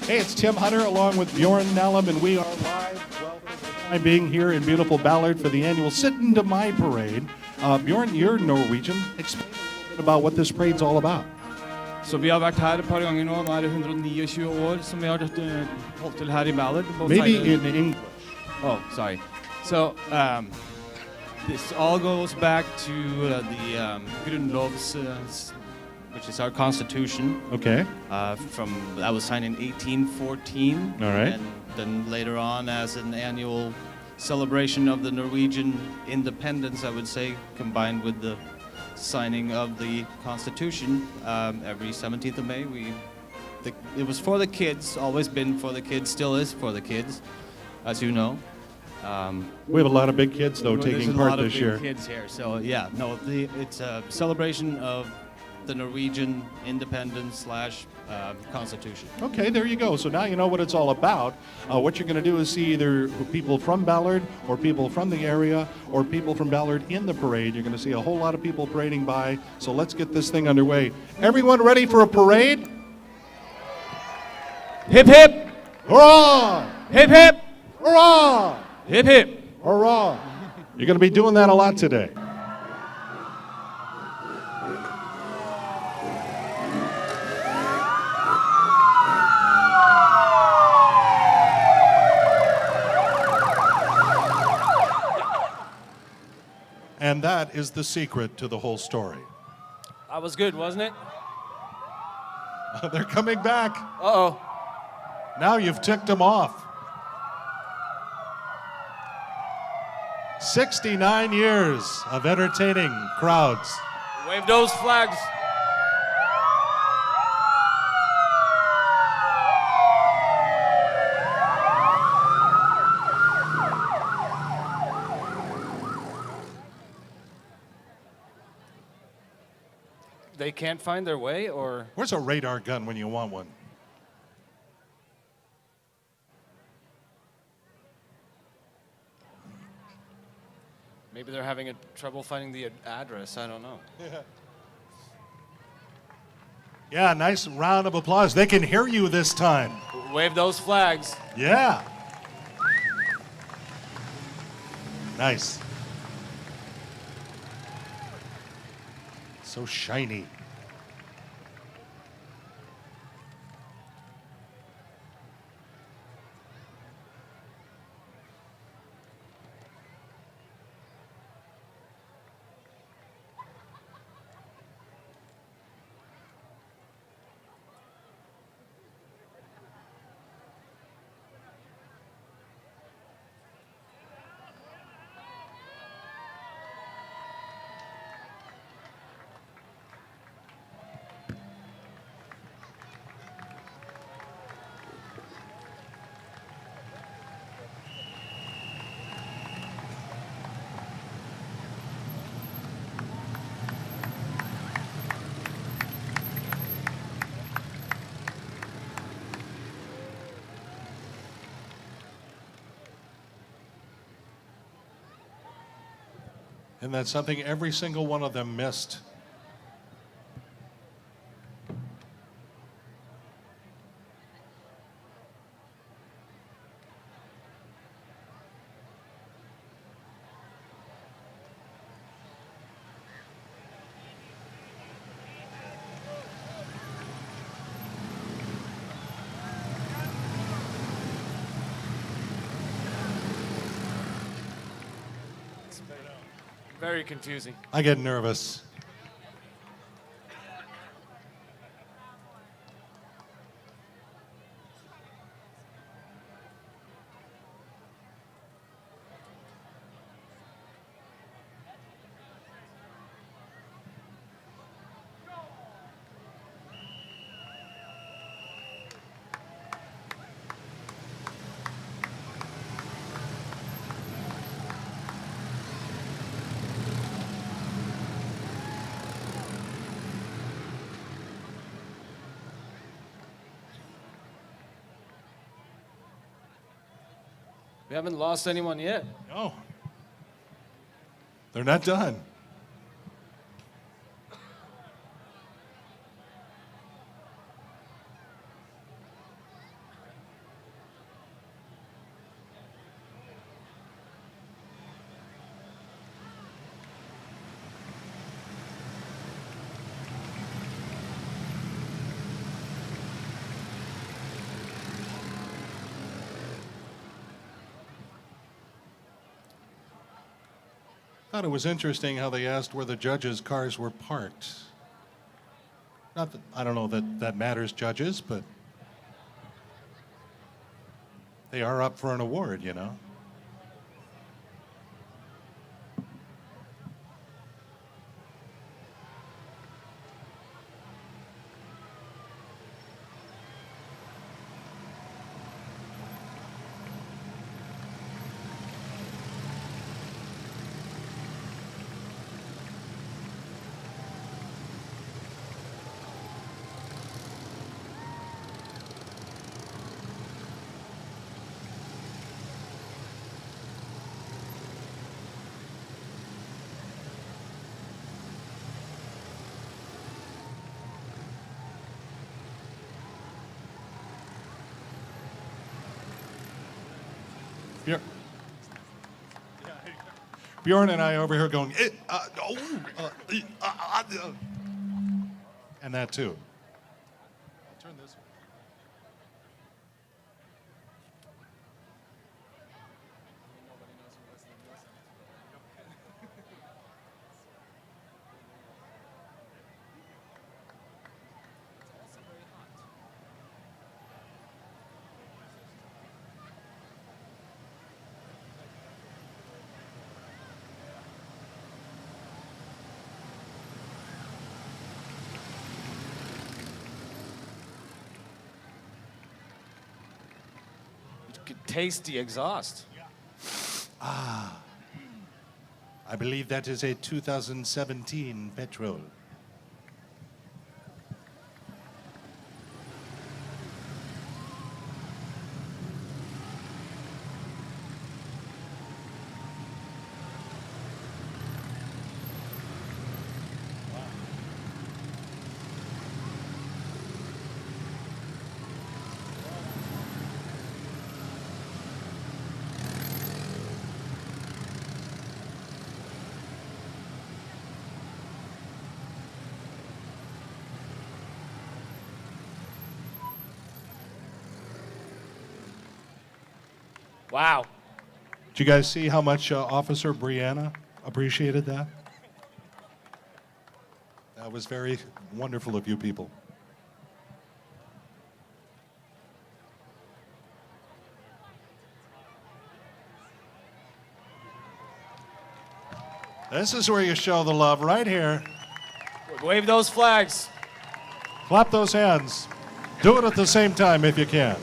Hey, it's Tim Hunter along with Bjorn Nellum, and we are live. Welcome for the time being here in beautiful Ballard for the annual Syttende parade. Bjorn, you're Norwegian. Explain a little bit about what this parade's all about. Så vi har vært her et par ganger nå. Nå er det 129 år som vi har holdt til her i Ballard. Maybe in English. Oh, sorry. So, this all goes back to the Grundlovs, which is our Constitution. Okay. That was signed in 1814. All right. And then later on as an annual celebration of the Norwegian independence, I would say, combined with the signing of the Constitution every 17th of May. It was for the kids, always been for the kids, still is for the kids, as you know. We have a lot of big kids, though, taking part this year. There's a lot of big kids here, so yeah, no, it's a celebration of the Norwegian independence / Constitution. Okay, there you go. So now you know what it's all about. What you're going to do is see either people from Ballard or people from the area or people from Ballard in the parade. You're going to see a whole lot of people parading by. So let's get this thing underway. Everyone ready for a parade? Hip hip! Hurrah! Hip hip! Hurrah! Hip hip! Hurrah! You're going to be doing that a lot today. And that is the secret to the whole story. That was good, wasn't it? They're coming back. Uh-oh. Now you've ticked them off. 69 years of entertaining crowds. Wave those flags. They can't find their way, or? Where's a radar gun when you want one? Maybe they're having trouble finding the address. I don't know. Yeah, nice round of applause. They can hear you this time. Wave those flags. Yeah. Nice. So shiny. And that's something every single one of them missed. Very confusing. I get nervous. We haven't lost anyone yet. No. They're not done. thought it was interesting how they asked where the judges' cars were parked. Not that, I don't know that that matters, judges, but they are up for an award, you know. Bjorn, Bjorn and I over here going, and that too. I'll turn this way. Could taste the exhaust. I believe that is a 2017 petrol. Wow. Did you guys see how much Officer Brianna appreciated that? That was very wonderful of you people. This is where you show the love, right here. Wave those flags. Clap those hands. Do it at the same time if you can.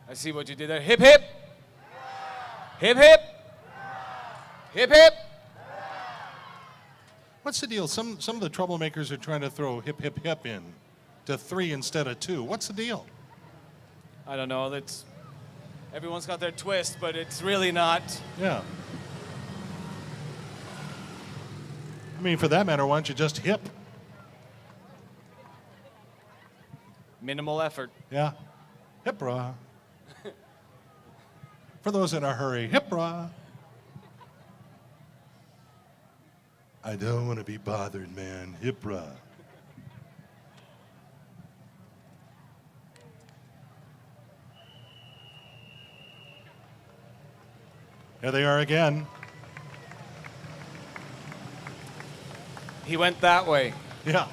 I see what you did there. Hip, hip. Hip, hip. Hip, hip. What's the deal? Some of the troublemakers are trying to throw hip, hip, hip in to 3 instead of 2. What's the deal? I don't know. Everyone's got their twist, but it's really not. Yeah. I mean, for that matter, why don't you just hip? Minimal effort. Yeah. Hip, brah. For those in a hurry, hip, brah. I don't want to be bothered, man. Hip, brah. There they are again. He went that way. Yeah.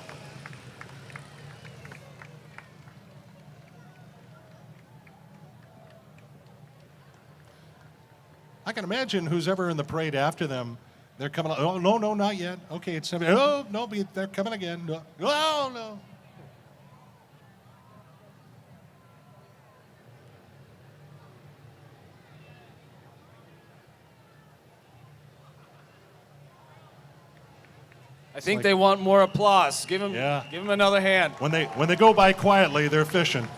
I can imagine who's ever in the parade after them. They're coming. Oh no, no, not yet. Okay, it's 7. Oh no, they're coming again. Oh no. I think they want more applause. Give him another hand. When they go by quietly, they're fishing.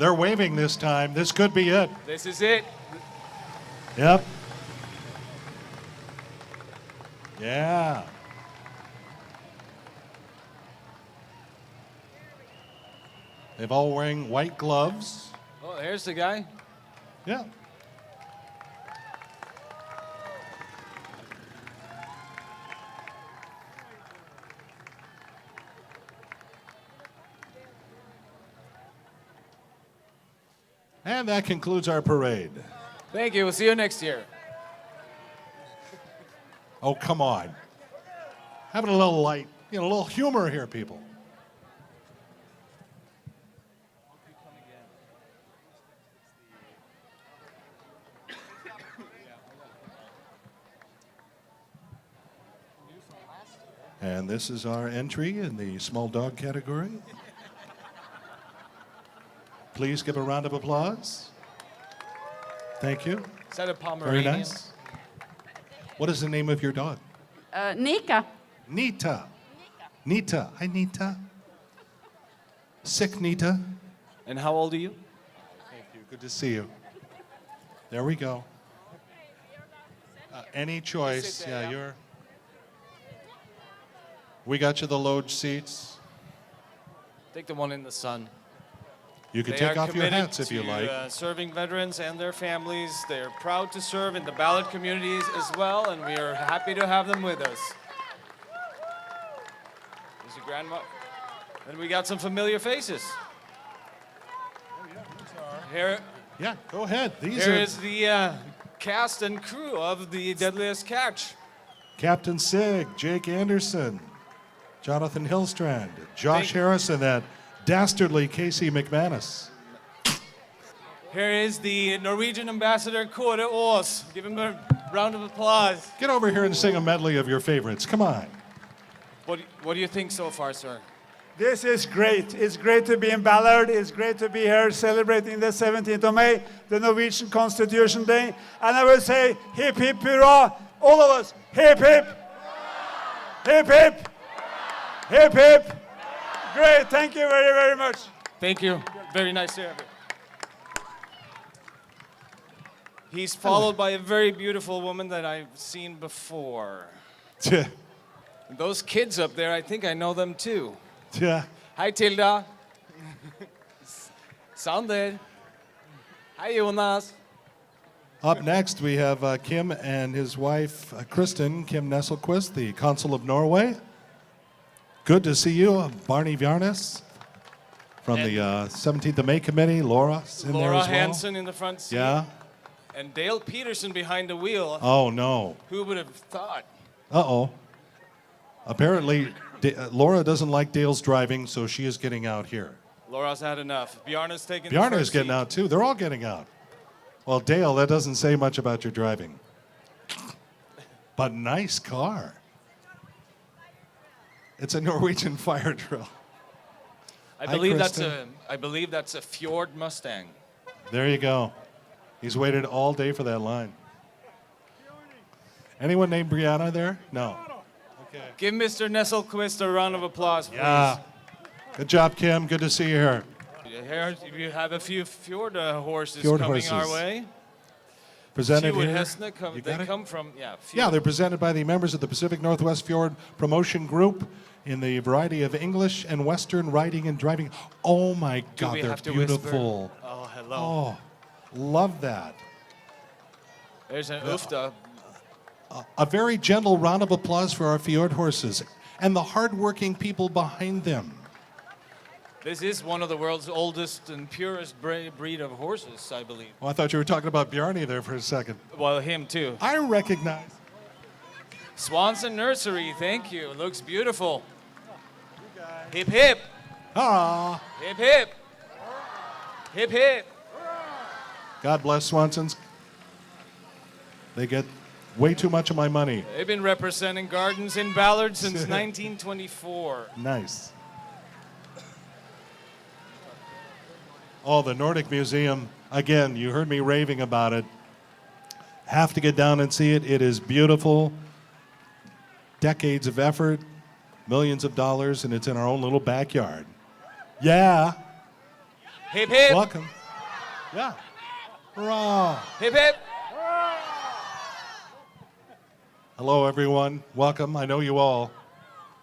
They're waving this time. This could be it. This is it. Yep. Yeah. They've all wearing white gloves. Oh, here's the guy. Yeah. And that concludes our parade. Thank you. We'll see you next year. Oh, come on. Having a little light, a little humor here, people. And this is our entry in the small dog category. Please give a round of applause. Thank you. Is that a Very Pomeranian? nice. What is the name of your dog? Nika. Nita. Nita. Hi, Nita. Sick, Nita. And how old are you? Thank you. Good to see you. There we go. Any choice. Sit there, Yeah, yeah. you're. We got you the loge seats. Take the one in the sun. You can They take are off your committed hats if you to, like. Serving veterans and their families. They're proud to serve in the ballot communities as well, and we are happy to have them with us. There's the Grand Marshal. And we got some familiar faces. Here, Yeah, go ahead. These here are is the cast and crew of the Deadliest Catch. Captain Sig, Jake Anderson, Jonathan Hillstrand, Josh Harrison, that dastardly Casey McManus. Here is the Norwegian ambassador, Kåre R. Give him a round of applause. Get over here and sing a medley of your favorites. Come on. What do you think so far, sir? This is great. It's great to be in Ballard. It's great to be here celebrating the 17th of May, the Norwegian Constitution Day. And I will say, hip hip hurrah, all of us, hip hip, hip hip, hip hip. Great, thank you very, very much. Thank you. Very nice to have you. He's followed by a very beautiful woman that I've seen before. Yeah. Those kids up there, I think I know them too. Yeah. Hi, Tilda. Sander. Hi, Jonas. Up next, we have Kim and his wife, Kristen, Kim Nesselquist, the Consul of Norway. Good to see you, Barney Vjarnes from the 17th of May Committee. Laura's in there Laura as well. Hansen in the front seat. Yeah. And Dale Peterson behind the wheel. Oh, no. Who would have thought? Uh-oh. Apparently, Laura doesn't like Dale's driving, so she is getting out here. Laura's had enough. Bjarne's taking the Bjarne first is getting seat. out, too. They're all getting out. Well, Dale, that doesn't say much about your driving. But nice car. It's a Norwegian fire drill. I Hi, believe Kristen. that's a Fjord Mustang. There you go. He's waited all day for that line. Anyone named Brianna there? No. Okay. Give Mr. Nesselquist a round of applause, please. Yeah. Good job, Kim. Good to see you here. Here you have a few Fjord horses Fjord coming our horses. way. Presented She here. Hesne come, You they got it? come from, yeah, Fjord. Yeah, they're presented by the members of the Pacific Northwest Fjord Promotion Group in the variety of English and Western riding and driving. Oh my Do God, we they're have to whisper? beautiful. Oh, hello. Oh, love that. There's an Ufta. A very gentle round of applause for our fjord horses and the hardworking people behind them. This is one of the world's oldest and purest breed of horses, I believe. Well, I thought you were talking about Bjarne there for a second. Well, him too. I recognize. Swanson Nursery, thank you. Looks beautiful. Hip hip, Ah, hip hip, hip hip. God bless Swansons. They get way too much of my money. They've been representing gardens in Ballard since 1924. Nice. Oh, the Nordic Museum. Again, you heard me raving about it. Have to get down and see it. It is beautiful. Decades of effort, millions of dollars, and it's in our own little backyard. Yeah. Hip hip. Welcome. Yeah. Hurrah. Hip hip. Hello, everyone. Welcome. I know you all.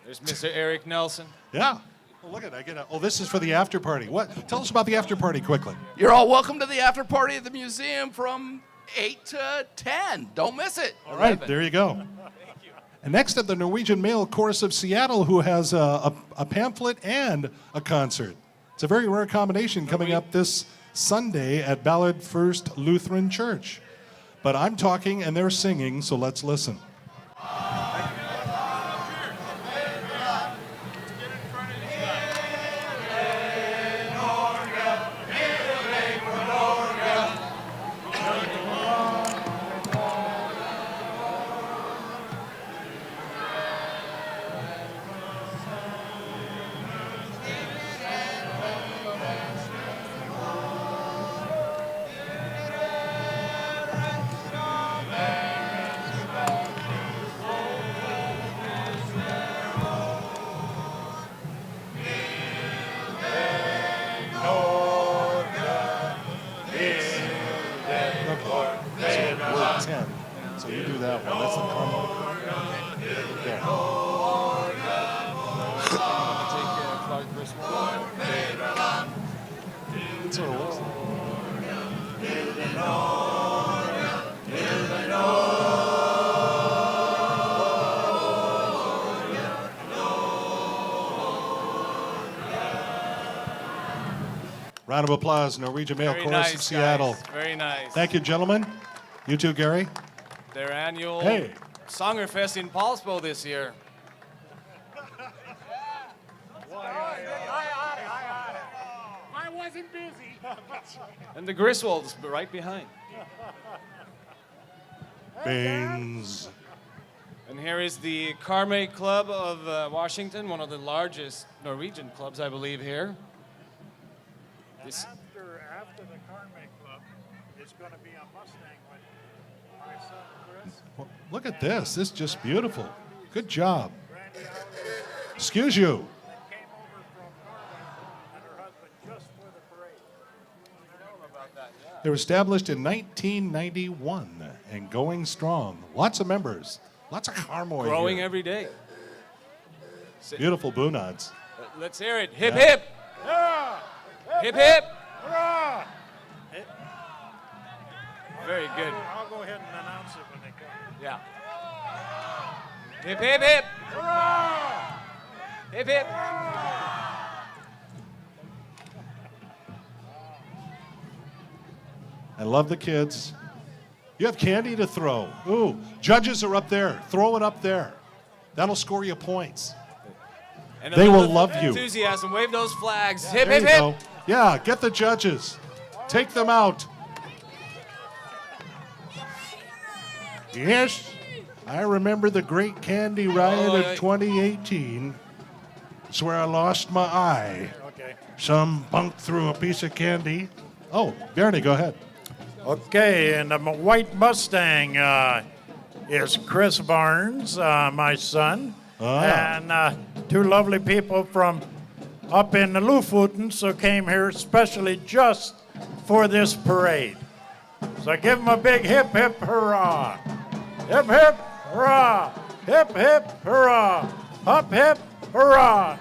There's Mr. Eric Nelson. Yeah. Well, look at oh, this is for the after party. What? Tell us about the after party quickly. You're all welcome to the after party at the museum from 8 to 10. Don't miss it. All right, there you go. And next up, the Norwegian Male Chorus of Seattle, who has a pamphlet and a concert. It's a very rare combination coming up this Sunday at Ballard First Lutheran Church. But I'm talking and they're singing, so let's listen. So you do that one. That's the harmony. There. It sort of looks Round of applause, Norwegian Male Very Chorus nice, of Seattle. guys. Very nice. Thank you, gentlemen. You too, Gary. Their annual Hey. Songerfest in Paulsbo this year. I wasn't busy. And the Griswolds right behind. Baines. And here is the Karmøy Club of Washington, one of the largest Norwegian clubs, I believe, here. This, After the Karmøy Club, it's going to be a Mustang with my son Chris. Well, look at this. This is just beautiful. Good job. Excuse you. That came over from Norway and her husband just for the parade. They were established in 1991 and going strong. Lots of members. Lots of Karmøy growing here. every day. Beautiful Bunads. Let's hear it. Hip Yeah. hip. Yeah! Hip hip. Hurrah! Very good. I'll go ahead and announce it when they come. Yeah. Hip hip hip. Hurrah! Hip hip. I love the kids. You have candy to throw. Ooh, judges are up there. Throw it up there. That'll score you points. And They a will little love you. Enthusiasm. Wave those flags. Hip There hip you hip. go. Yeah, get the judges. Take them out. Yes, I remember the great candy riot Oh, of 2018. It's where I lost my eye. Okay. Some punk threw a piece of candy. Oh, Bernie, go ahead. Okay, and the white Mustang is Chris Barnes, my son, and two lovely people from up in the Lofoten, so came here especially just for this parade. So give them a big hip hip hurrah! Hip hip hurrah! Hip hip hurrah! Hop hip hurrah!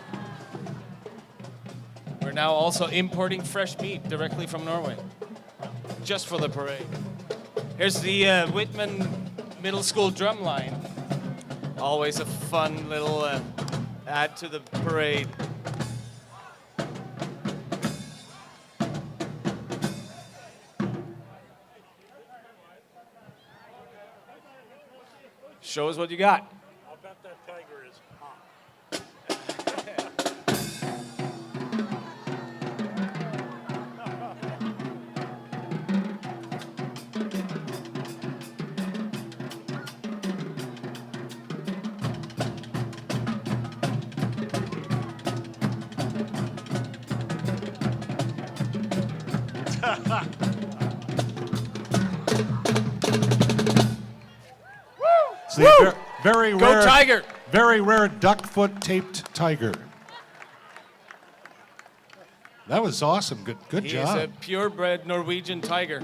We're now also importing fresh meat directly from Norway, just for the parade. Here's the Whitman Middle School drum line. Always a fun little add to the parade. Show us what you got. I'll bet that tiger is hot. It's the very Go rare, Tiger! very rare duck foot taped tiger. That was awesome. Good He job. is a purebred Norwegian tiger.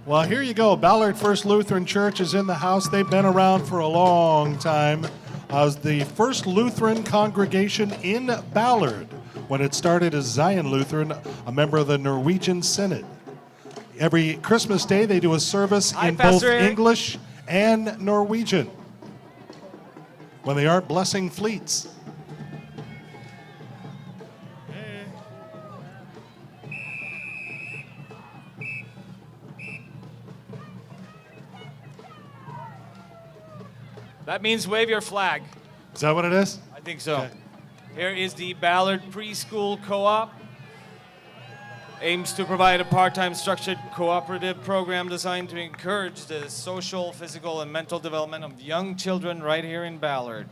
Well, here you go. Ballard First Lutheran Church is in the house. They've been around for a long time. The first Lutheran congregation in Ballard when it started as Zion Lutheran, a member of the Norwegian Synod. Every Christmas Day, they do a service Hi, in both Pastor Eric. English and Norwegian when they aren't blessing fleets. That means wave your flag. Is that what it is? I think so. Okay. Here is the Ballard Preschool Co-op. Aims to provide a part-time structured cooperative program designed to encourage the social, physical, and mental development of young children right here in Ballard.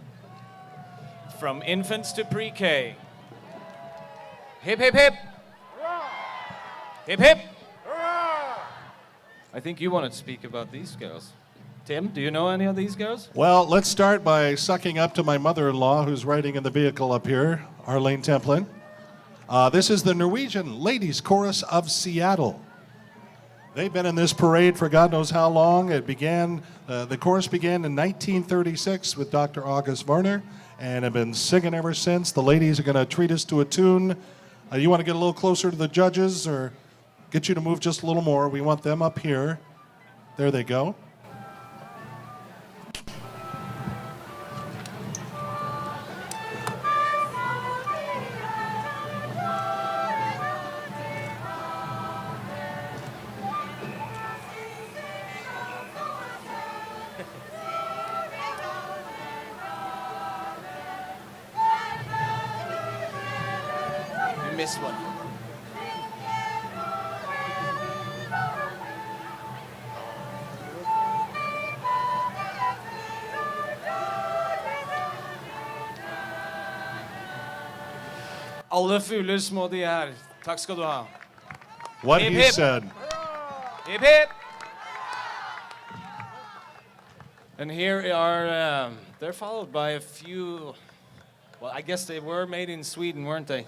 From infants to pre-K. Hip, hip, hip. Hip, hip. I think you wanted to speak about these girls. Tim, do you know any of these girls? Well, let's start by sucking up to my mother-in-law who's riding in the vehicle up here, Arlene Templin. This is the Norwegian Ladies Chorus of Seattle. They've been in this parade for God knows how long. It began, the chorus began in 1936 with Dr. August Varner and have been singing ever since. The ladies are going to treat us to a tune. You want to get a little closer to the judges or get you to move just a little more? We want them up here. There they go. You missed one. Alle fugler små de er. Takk skal du ha. What Hip, he hip. said. Hip hip! And here are, they're followed by a few, well, I guess they were made in Sweden, weren't they?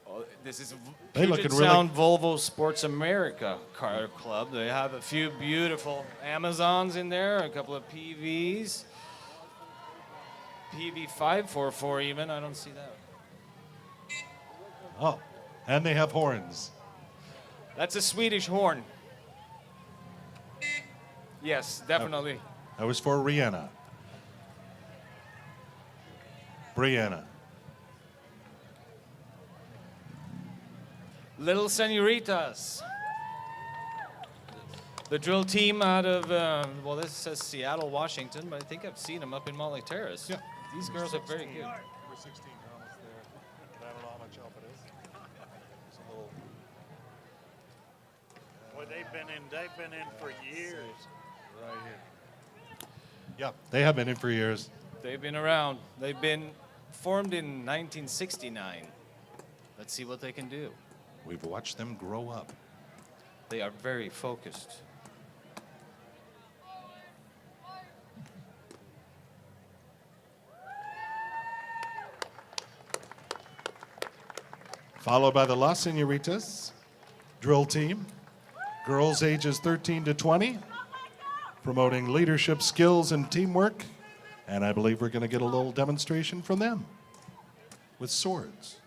Oh, this is They Puget looking really- Sound Volvo Sports America car club. They have a few beautiful Amazons in there, a couple of PVs. PV 544 even, I don't see that. Oh, and they have horns. That's a Swedish horn. Yes, definitely. That was for Rihanna. Brianna. Little Senoritas. The drill team out of, well, this says Seattle, Washington, but I think I've seen them up in Molly Terrace. Yeah. These girls are very good. We're 16, we're almost there. But I don't know how much help it is. It's a little... Boy, they've been in for years. Right here. Yeah, they have been in for years. They've been around. They've been formed in 1969. Let's see what they can do. We've watched them grow up. They are very focused. Followed by the Las Senoritas drill team. Girls ages 13 to 20. Promoting leadership skills and teamwork. And I believe we're going to get a little demonstration from them with swords.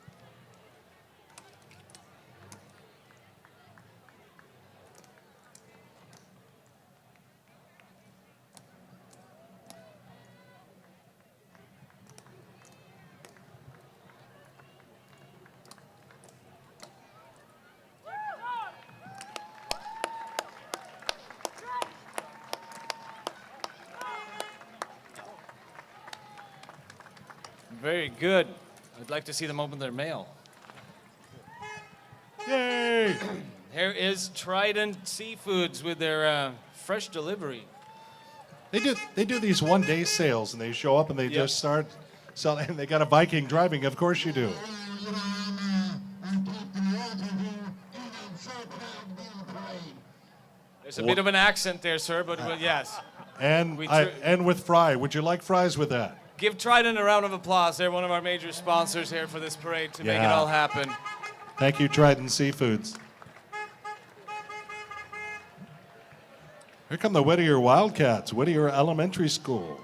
Very good. I'd like to see them open their mail. Yay! Here is Trident Seafoods with their fresh delivery. They do these one-day sales, and they show up and they just start selling. And they got a Viking driving. Of course you do. There's a bit of an accent there, sir, but well, yes. And We and with fry. Would you like fries with that? Give Trident a round of applause. They're one of our major sponsors here for this parade to make it Yeah. all happen. Thank you, Trident Seafoods. Here come the Whittier Wildcats, Whittier Elementary School.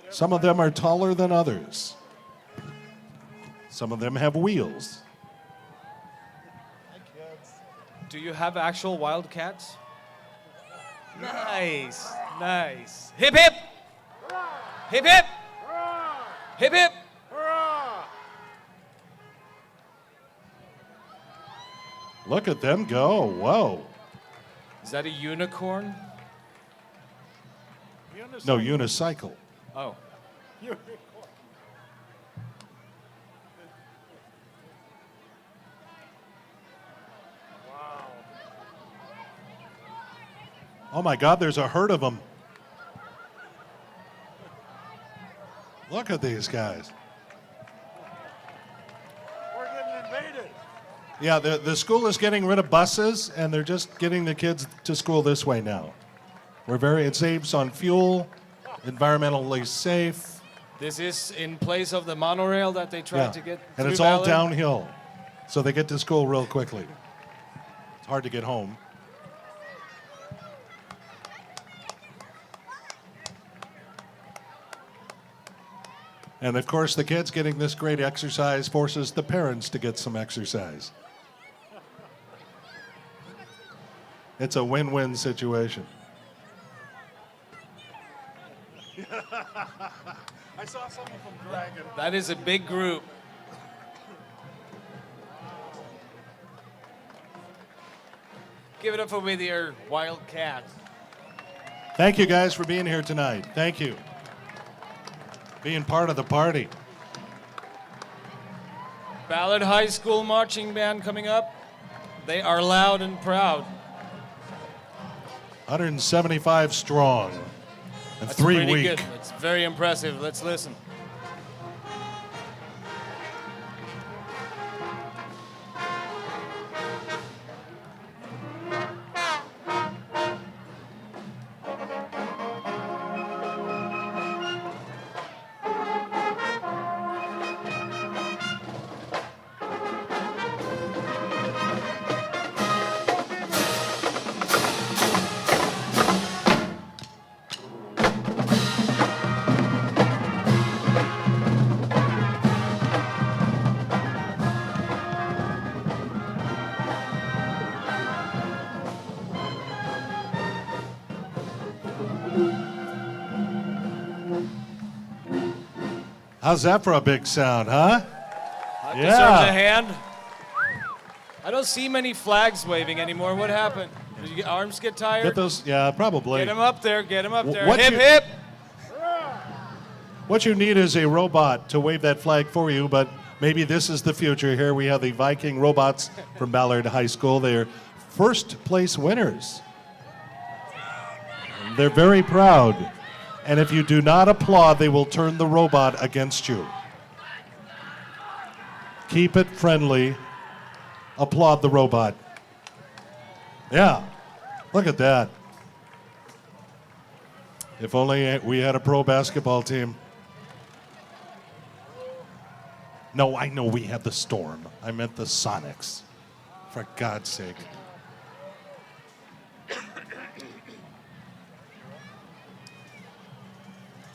Some of them are taller than others. Some of them have wheels. Do you have actual Wildcats? Nice, nice. Hip hip! Hip hip! Hip hip! Look at them go. Whoa. Is that a unicorn? No, unicycle. Oh. Oh my God, there's a herd of them. Look at these guys. We're getting invaded. Yeah, the school is getting rid of buses, and they're just getting the kids to school this way now. It saves on fuel, environmentally safe. This is in place of the monorail that they tried to get And through it's all Ballard. downhill, so they get to school real quickly. It's hard to get home. And of course, the kids getting this great exercise forces the parents to get some exercise. It's a win-win situation. I saw someone from Dragon. That is a big group. Give it up for Whittier Wildcats. Thank you guys for being here tonight. Thank you. Being part of the party. Ballard High School marching band coming up. They are loud and proud. 175 strong. And That's 3 pretty weak. good. It's very impressive. Let's listen. How's that for a big sound, huh? That Yeah. deserves a hand. I don't see many flags waving anymore. What happened? Did your arms get tired? Get those, yeah, probably. Get him up there. Get him up there. What Hip you- hip. What you need is a robot to wave that flag for you, but maybe this is the future. Here we have the Viking robots from Ballard High School. They're first place winners. They're very proud. And if you do not applaud, they will turn the robot against you. Keep it friendly. Applaud the robot. Yeah, look at that. If only we had a pro basketball team. No, I know we had the Storm. I meant the Sonics. For God's sake.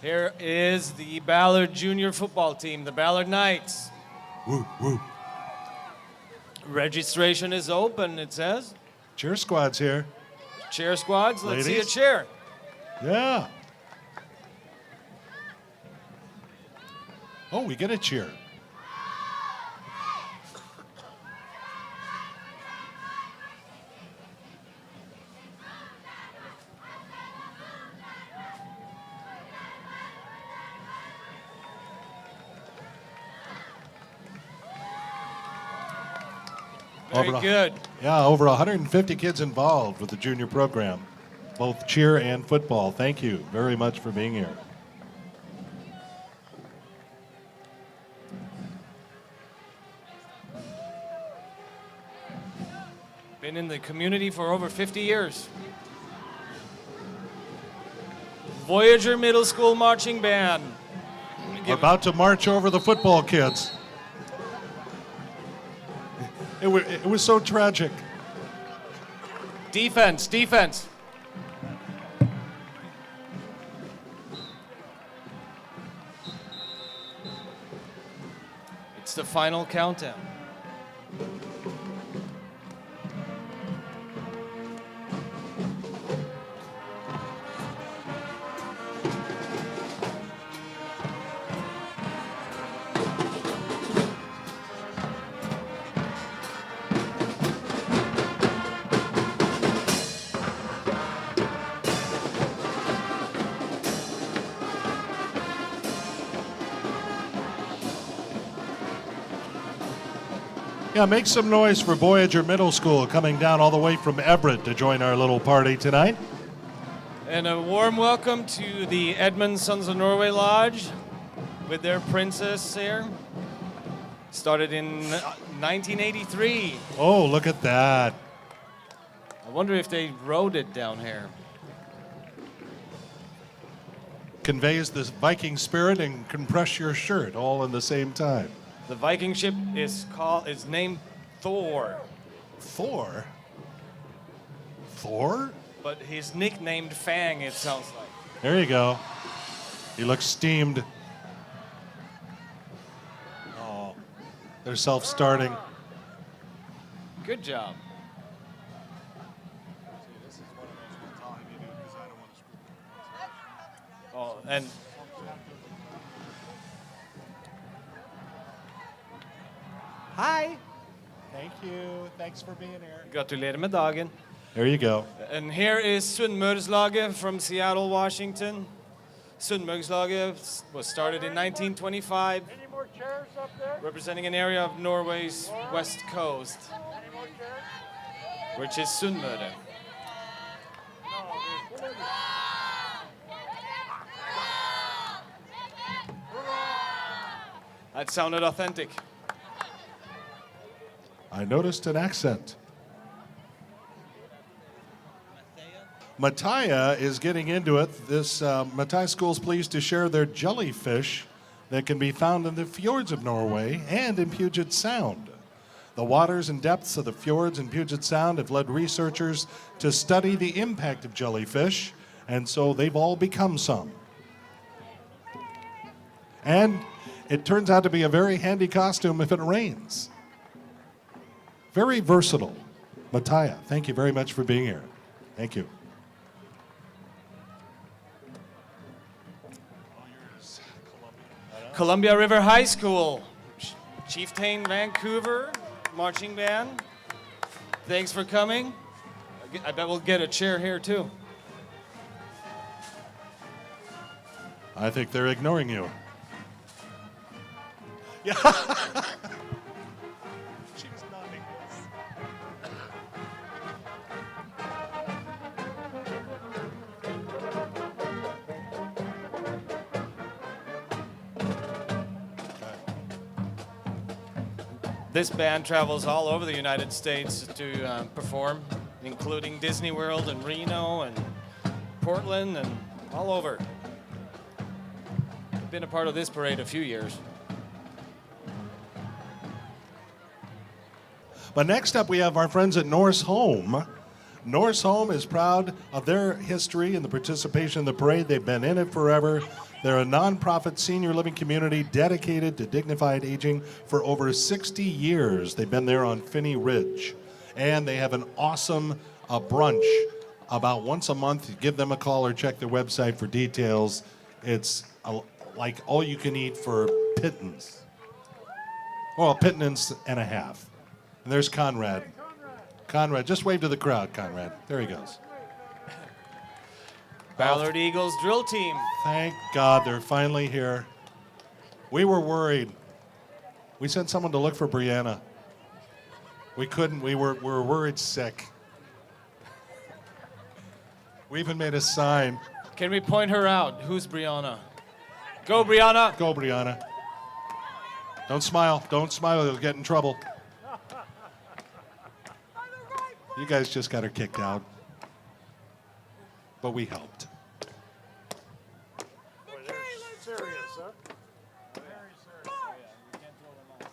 Here is the Ballard Junior football team, the Ballard Knights. Woo, woo. Registration is open, it says. Cheer squad's here. Cheer squads, let's see a Ladies? cheer. Yeah. Oh, we get a cheer. Very Over a- good. Yeah, over 150 kids involved with the junior program, both cheer and football. Thank you very much for being here. Been in the community for over 50 years. Voyager Middle School Marching Band. We're about to march over the football kids. It was so tragic. Defense, defense. It's the final countdown. Yeah, make some noise for Voyager Middle School coming down all the way from Everett to join our little party tonight. And a warm welcome to the Edmund Sons of Norway Lodge with their princess here. Started in 1983. Oh, look at that. I wonder if they rode it down here. Conveys this Viking spirit and compress your shirt all in the same time. The Viking ship is named Thor, Thor? Thor? but he's nicknamed Fang, it sounds like. There you go. He looks steamed. Oh, they're self-starting. Good job. Oh, and hi. Thank you. Thanks for being here. Gratulerer med dagen. There you go. And here is Sunnmørslaget from Seattle, Washington. Sunnmørslaget was started in 1925, representing an area of Norway's west coast, which is Sunnmøre. That sounded authentic. I noticed an accent. Mattia is getting into it. This Mattia School is pleased to share their jellyfish that can be found in the fjords of Norway and in Puget Sound. The waters and depths of the fjords in Puget Sound have led researchers to study the impact of jellyfish, and so they've all become some. And it turns out to be a very handy costume if it rains. Very versatile. Mattia, thank you very much for being here. Thank you. Columbia River High School, Chieftain Vancouver Marching Band. Thanks for coming. I bet we'll get a chair here too. I think they're ignoring you. Yeah. She was nodding yes. This band travels all over the United States to perform, including Disney World and Reno and Portland and all over. I've been a part of this parade a few years. But next up, we have our friends at Norse Home. Norse Home is proud of their history and the participation in the parade. They've been in it forever. They're a nonprofit senior living community dedicated to dignified aging for over 60 years. They've been there on Finney Ridge. And they have an awesome brunch about once a month. Give them a call or check their website for details. It's like all you can eat for pittance. Well, a pittance and a half. And there's Conrad. Conrad, just wave to the crowd, Conrad. There he goes. Ballard Eagles drill team. Thank God they're finally here. We were worried. We sent someone to look for Brianna. We couldn't. We were worried sick. We even made a sign. Can we point her out? Who's Brianna? Go, Brianna. Go, Brianna. Don't smile. Don't smile. You'll get in trouble. You guys just got her kicked out. But we helped. serious, huh? Very serious.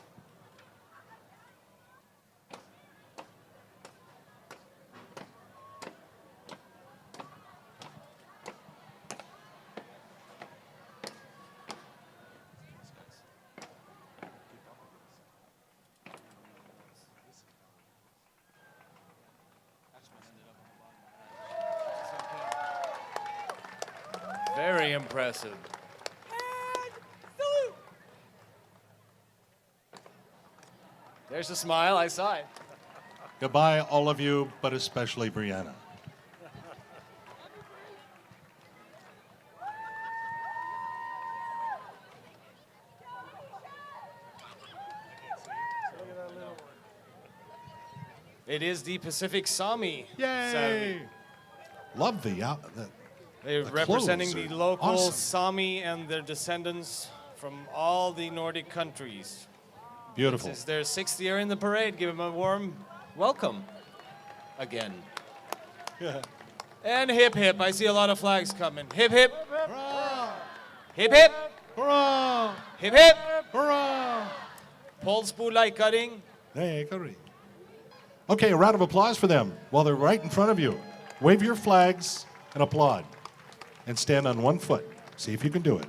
Very impressive. There's a smile, I saw it. Goodbye, all of you, but especially Brianna. It is the Pacific Sami. Yay! Love the They're The representing clothes the are local awesome. Sami and their descendants from all the Nordic countries. beautiful. This is their 6th year in the parade. Give them a warm welcome again. And hip hip. I see a lot of flags coming. Hip hip. Hip hip. Hurrah! Hip hip. Hurrah! Polsbo Leikaring. Hey, Kåre. Okay, a round of applause for them while they're right in front of you. Wave your flags and applaud. And stand on one foot. See if you can do it.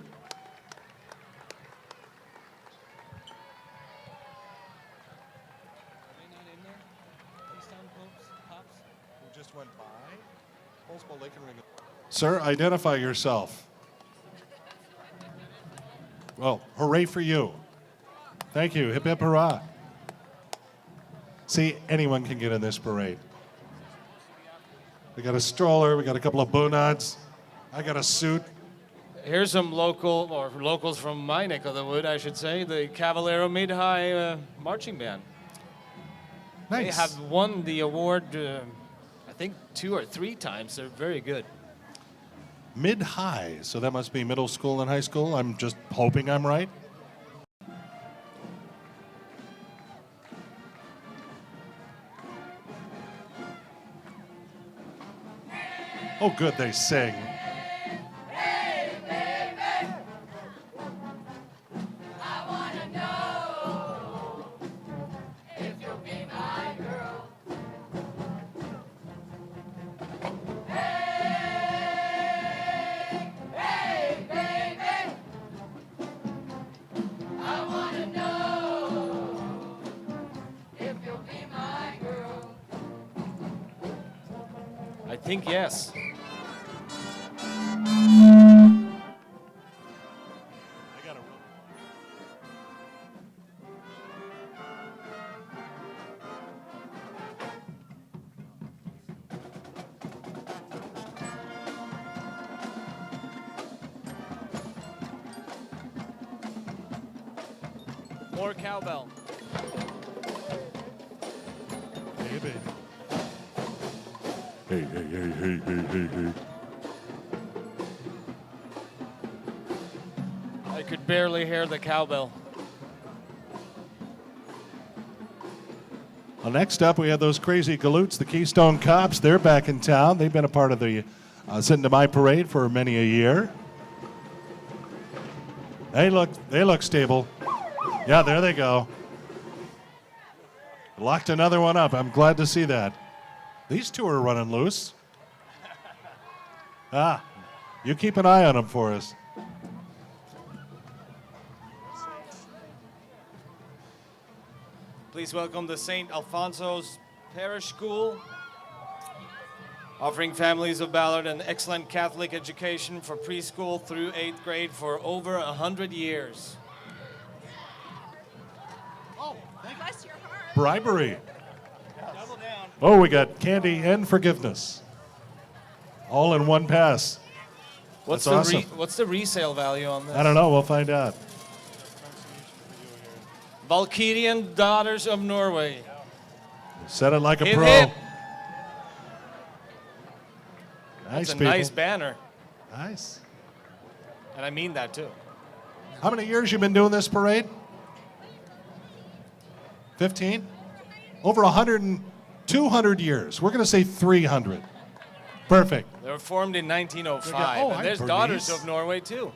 Who just went by? Sir, identify yourself. Well, hooray for you. Thank you. Hip hip hurrah. See, anyone can get in this parade. We got a stroller, we got a couple of bonads. I got a suit. Here's some locals from my neck of the wood, I should say. The Cavallero Mid-High Marching Band. They Nice. have won the award, I think 2 or 3 times. They're very good. Mid-high, so that must be middle school and high school. I'm just hoping I'm right. Oh, good, they sing. I think yes. More cowbell. Hey, baby. Hey, hey, hey, hey, hey, hey, hey. I could barely hear the cowbell. Well, next up, we have those crazy galoots, the Keystone Cops. They're back in town. They've been a part of the Syttende parade for many a year. They look stable. Yeah, there they go. Locked another one up. I'm glad to see that. These two are running loose. You keep an eye on them for us. Please welcome the St. Alfonso's Parish School, offering families of Ballard an excellent Catholic education for preschool through 8th grade for over 100 years. Bribery. Oh, we got candy and forgiveness. All in one pass. What's That's the awesome. what's the resale value on this? I don't know. We'll find out. Valkyrian Daughters of Norway. Said it like a Hip, pro. hip. Nice, It's a people. nice banner, Nice. and I mean that too. How many years you been doing this parade? 15? Over 200 years. We're going to say 300. Perfect. They were formed in 1905, Oh, and I'm there's Bernice. Daughters of Norway too.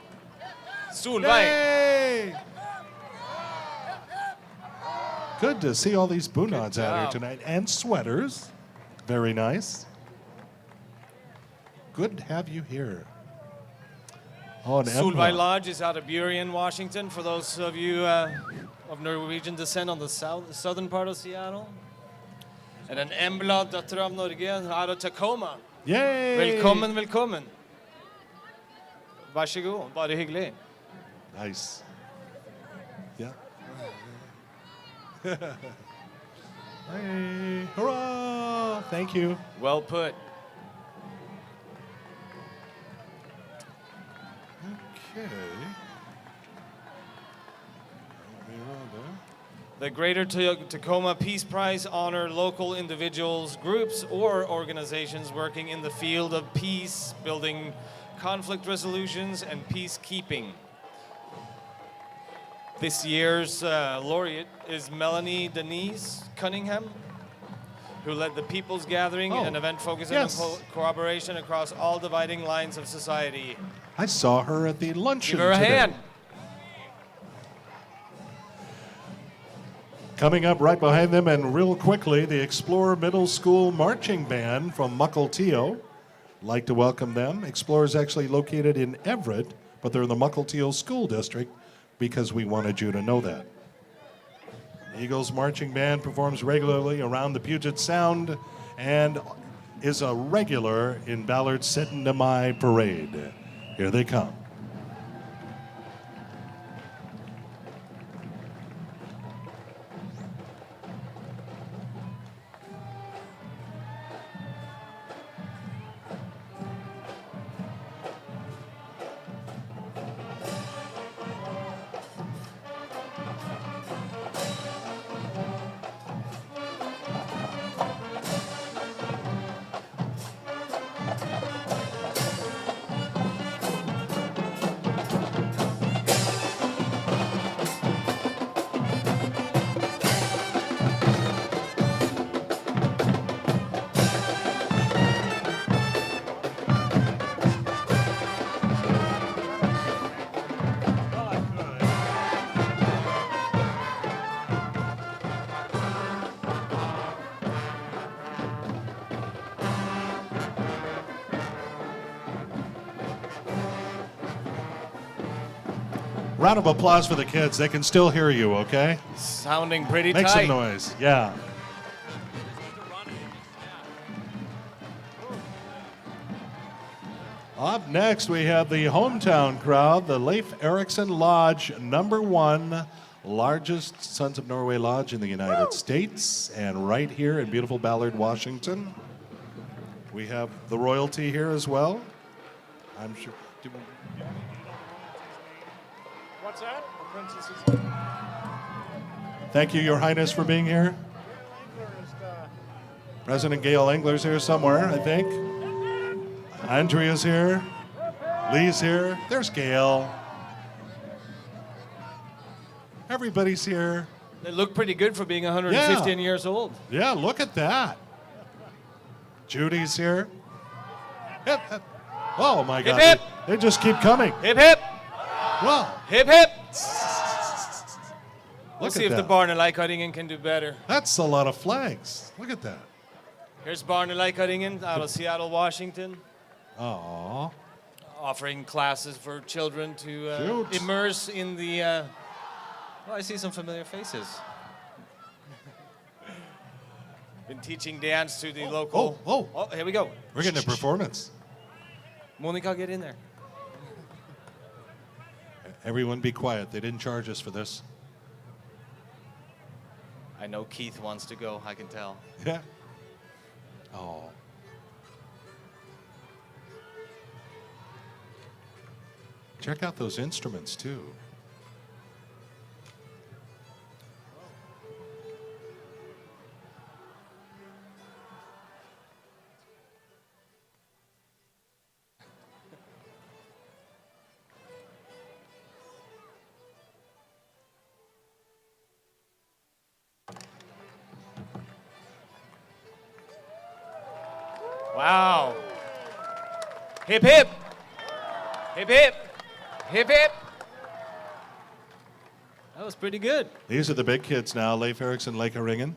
Solveig. Yay! Good to see all these boonods out here job. tonight. And sweaters. Very nice. Good to have you here. Oh, and Solveig Emma. Lodge is out of Burien, Washington, for those of you of Norwegian descent on the southern part of Seattle. And en Embla, datter av Norge, out of Tacoma. Yay! Velkommen, velkommen. Vær så god, bare hyggelig. Nice. Yeah. Hey, hurrah! Thank you. Well put. Okay. The Greater Tacoma Peace Prize honor local individuals, groups, or organizations working in the field of peace, building conflict resolutions, and peacekeeping. This year's laureate is Melanie Denise Cunningham, who led the People's Gathering, Oh, an event focusing yes. on cooperation across all dividing lines of society. I saw her at the luncheon Give her a today. hand. Coming up right behind them, and real quickly, the Explorer Middle School Marching Band from Mukilteo. Like to welcome them. Explorer is actually located in Everett, but they're in the Mukilteo School District because we wanted you to know that. Eagles Marching Band performs regularly around the Puget Sound and is a regular in Ballard's Syttende parade. Here they come. Round of applause for the kids. They can still hear you, okay? Sounding pretty Make tight. some noise. Yeah. Up next, we have the hometown crowd, the Leif Erikson Lodge, #1 largest Sons of Norway lodge in the United States, and right here in beautiful Ballard, Washington. We have the royalty here as well. I'm sure. What's that? Thank you, Your Highness, for being here. President Gail Engler's here somewhere, I think. Andrea's here. Lee's here. There's Gail. Everybody's here. They look pretty good for being 115 years old. Yeah, look at that. Judy's here. Hip, hip. Oh, my God. hip. They just keep coming. Hip hip! Wow. Hip hip! We'll Look see at if the that. Barnelike-Huddingen can do better. That's a lot of flags. Look at that. Here's Barnelike-Huddingen out of Seattle, Washington, Aw. offering classes for children to Cute. immerse in the... well, I see some familiar faces. Been teaching dance to the local... oh. Here we go. We're getting a performance. Monica, get in there. Everyone be quiet. They didn't charge us for this. I know Keith wants to go, I can tell. Yeah. Oh. Check out those instruments, too. Wow. Hip hip. Hip hip. Hip hip. That was pretty good. These are the big kids now, Leif Erikson, Lake Ringen.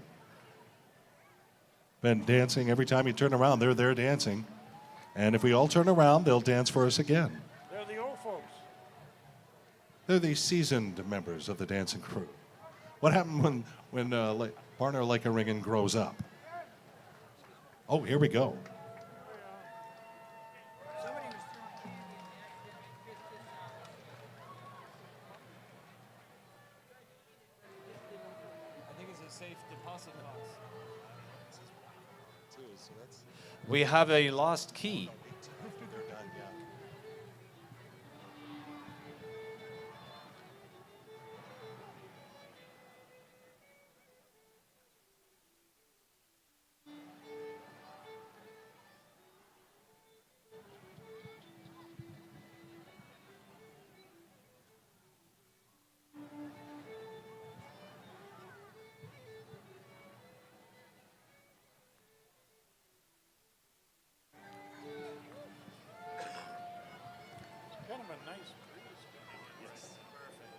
Been dancing every time you turn around, they're there dancing. And if we all turn around, they'll dance for us again. They're the old folks. They're the seasoned members of the dancing crew. What happened when Barner Lake Ringen grows up? Oh, here we go. I think it's a safe deposit box. We have a lost key. Kind of a nice breeze. Yes. Perfect.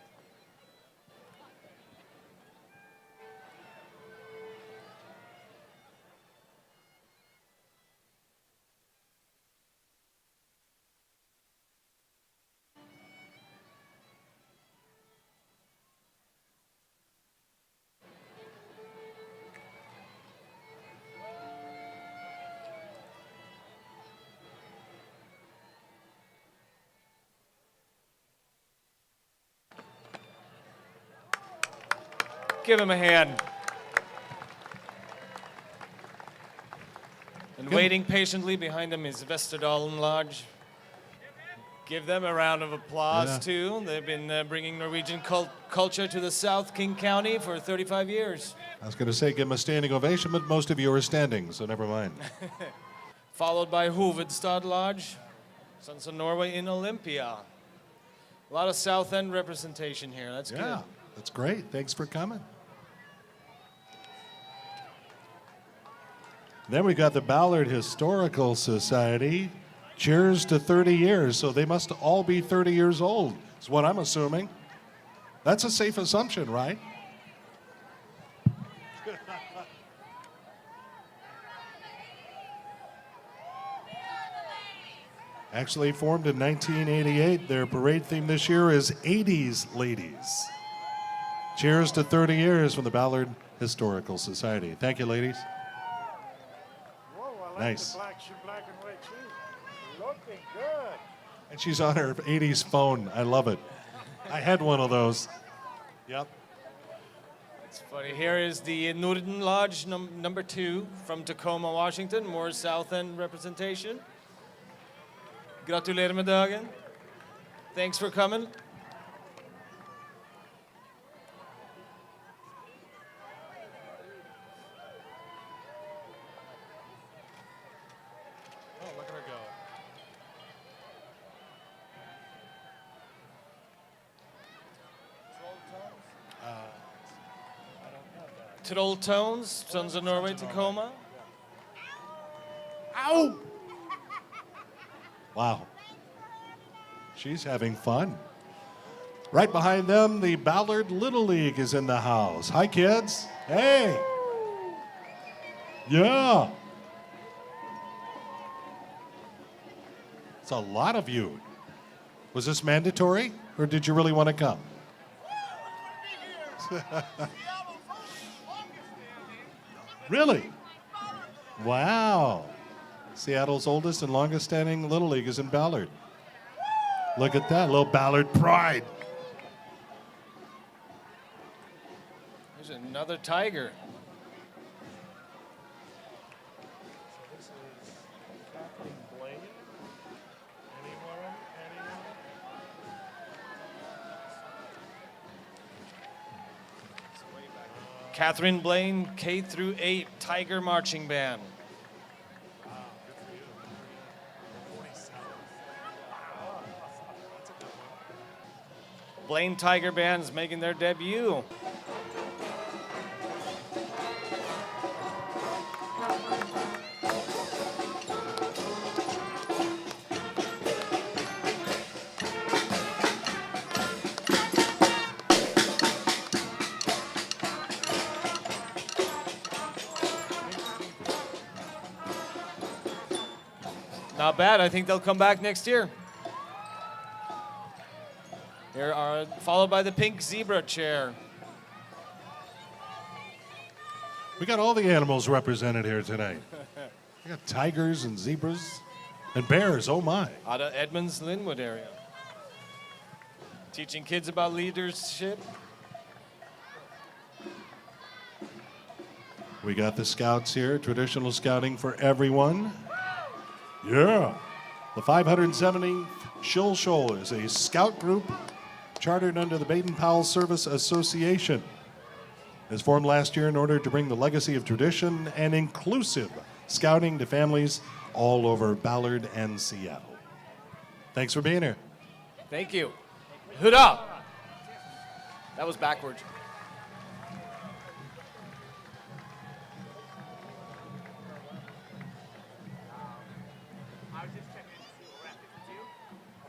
Give him a hand. And waiting patiently behind him is Vesterdalen Lodge. Give them a round of applause, Yeah. too. They've been bringing Norwegian culture to the South King County for 35 years. I was going to say give them a standing ovation, but most of you are standing, so never mind. Followed by Hovedstad Lodge, Sons of Norway in Olympia. A lot of South End representation here. That's Yeah, good. that's great. Thanks for coming. Then we got the Ballard Historical Society. Cheers to 30 years, so they must all be 30 years old, is what I'm assuming. That's a safe assumption, right? Actually formed in 1988. Their parade theme this year is 80s Ladies. Cheers to 30 years from the Ballard Historical Society. Thank you, ladies. Whoa, I like Nice. the black and white shoes. Looking good. And she's on her 80s phone. I love it. I had one of those. Yep. It's funny. Here is the Norden Lodge number 2 from Tacoma, Washington. More South End representation. Gratulerer med dagen. Thanks for coming. Oh, look at her go. Troll Tones, Sons of Norway, Tacoma. Ow! Wow. She's having fun. Right behind them, the Ballard Little League is in the house. Hi, kids. Hey. Yeah. It's a lot of you. Was this mandatory, or did you really want to come? Really? Wow. Seattle's oldest and longest standing Little League is in Ballard. Look at that, little Ballard pride. There's another tiger. Catherine Blaine, K through 8, Tiger Marching Band. Blaine Tiger Band's making their debut. Not bad. I think they'll come back next year. Here are followed by the pink zebra chair. We got all the animals represented here tonight. We got tigers and zebras and bears. Oh my! Out of Edmonds Linwood area. Teaching kids about leadership. We got the scouts here. Traditional scouting for everyone. Yeah. The 570th Shill Shoal is a scout group chartered under the Baden-Powell Service Association. It was formed last year in order to bring the legacy of tradition and inclusive scouting to families all over Ballard and Seattle. Thanks for being here. Thank you. Hood up. That was backwards.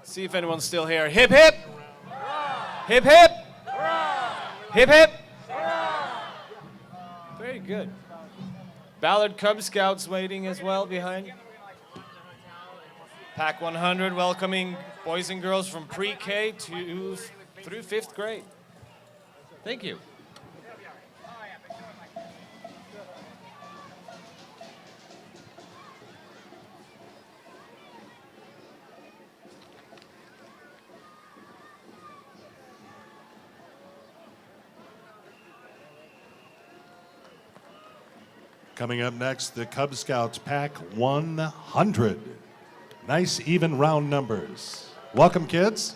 See if anyone's still here. Hip hip! Hip hip! Hip hip! Very good. Ballard Cub Scouts waiting as well behind. Pack 100 welcoming boys and girls from pre-K through 5th grade. Thank you. Coming up next, the Cub Scouts Pack 100. Nice, even round numbers. Welcome, kids.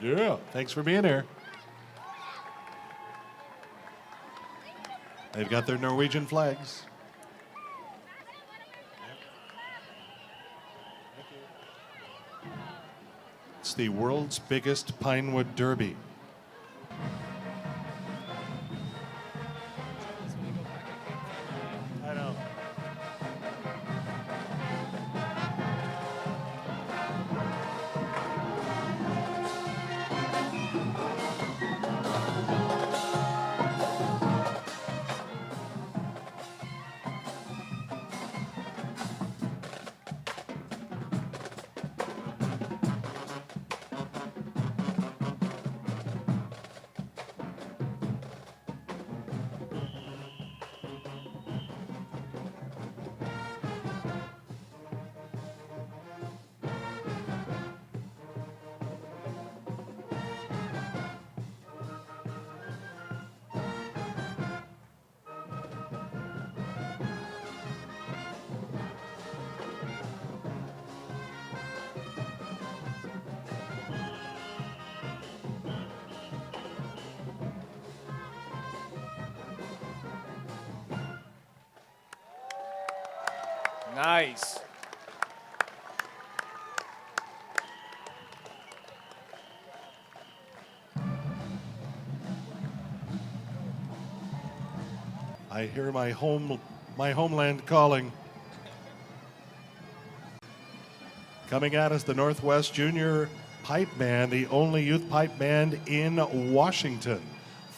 Yeah, thanks for being here. They've got their Norwegian flags. It's the world's biggest Pinewood Derby. I know. Nice. I hear my homeland calling. Coming at us, the Northwest Junior Pipe Band, the only youth pipe band in Washington.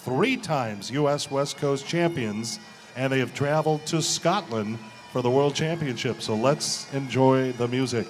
3 times U.S. West Coast champions, and they have traveled to Scotland for the World Championship. So let's enjoy the music.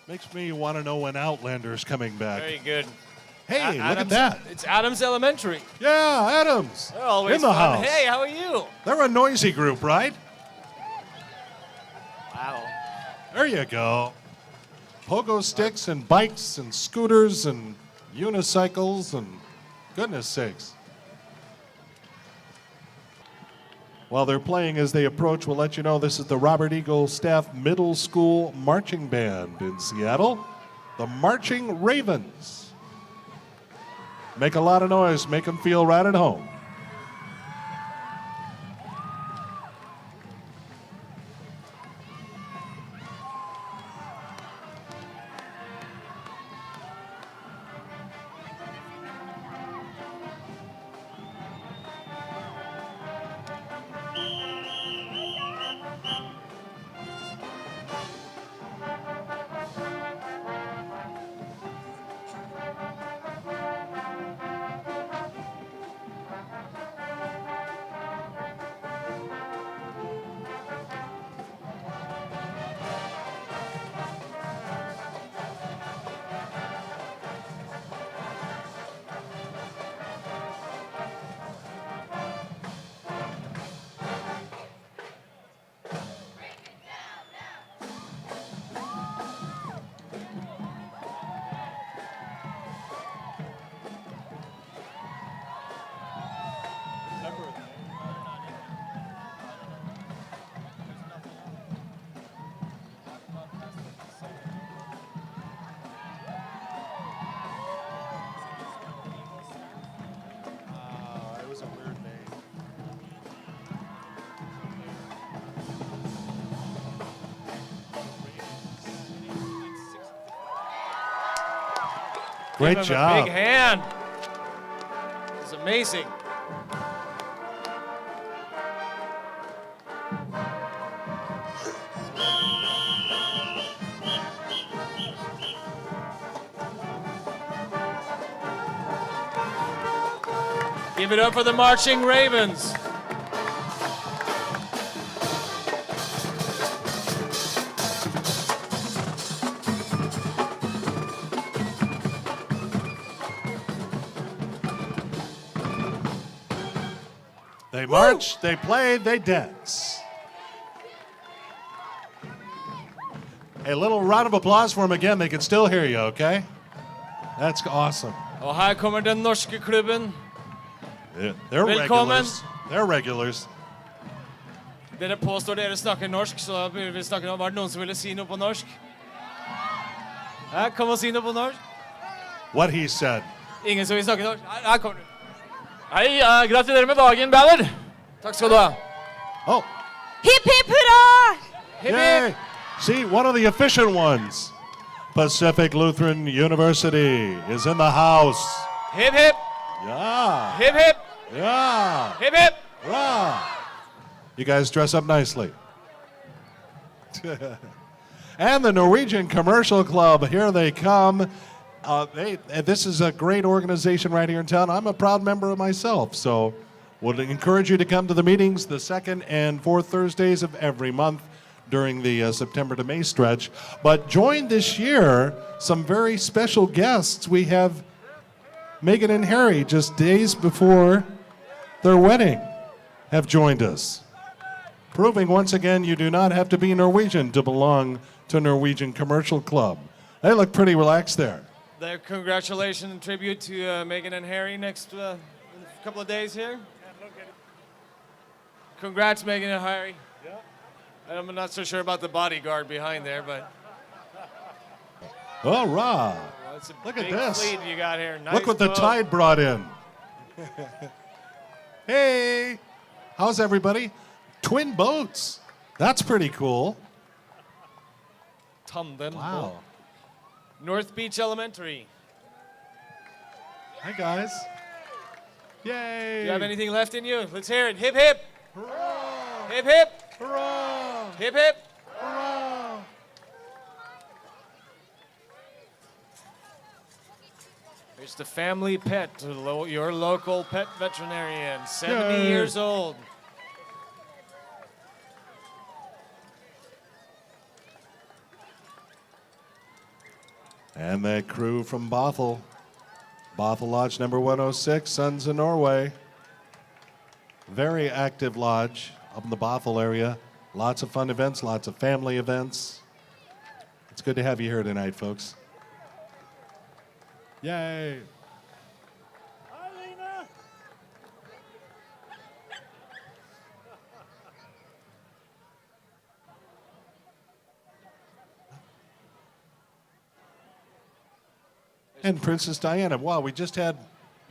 Makes me want to know when Outlander's coming back. Very good. Hey, look at Adams, that. It's Adams Elementary. Yeah, Adams. They're always in the fun. house. Hey, how are you? They're a noisy group, right? Wow. There you go. Pogo sticks and bikes and scooters and unicycles and goodness sakes. While they're playing as they approach, we'll let you know this is the Robert Eagle Staff Middle School Marching Band in Seattle, the Marching Ravens. Make a lot of noise, make them feel right at home. Great Give him job. a big hand. It's amazing. Give it up for the Marching Ravens. They march, they play, they dance. A little round of applause for them again. They can still hear you, okay? That's awesome. Och här kommer den norska klubben. They're Välkommen. regulars. They're regulars. Dere påstår dere snakker norsk, så blir vi snakke om. Var det noen som ville si noe på norsk? Hæ, kom og si noe på norsk. What he said. Ingen som vil snakke norsk? Her kommer du. Hei, gratulerer med dagen, Ballard. Takk skal du ha. Oh, Hip hip hurra! Hip, yay! hip. See, one of the efficient ones. Pacific Lutheran University is in the house. Hip, hip. Yeah, Hip, hip. yeah, Hip, hip. yeah. You guys dress up nicely. And the Norwegian Commercial Club, here they come. This is a great organization right here in town. I'm a proud member of myself, so would encourage you to come to the meetings the second and fourth Thursdays of every month during the September to May stretch. But join this year some very special guests. We have Meghan and Harry, just days before their wedding, have joined us, proving once again you do not have to be Norwegian to belong to Norwegian Commercial Club. They look pretty relaxed there. Their congratulations and tribute to Meghan and Harry next in a couple of days here. Congrats, Meghan and Harry. I'm not so sure about the bodyguard behind there, but All right. it's a Look at big this. fleet you got here. Nice Look what the boat. tide brought in. Hey, how's everybody? Twin boats. That's pretty cool. Tanden. Wow. North Beach Elementary. Hi, guys. Yay. Do you have anything left in you? Let's hear it. Hip hip. Hurrah! Hip hip. Hurrah! Hip hip. Hurrah! Here's the family pet, your local pet veterinarian, 70 Yay. years old. And that crew from Bothell. Bothell Lodge number 106, Sons of Norway. Very active lodge up in the Bothell area. Lots of fun events, lots of family events. It's good to have you here tonight, folks. Yay. And Princess Diana. Wow, we just had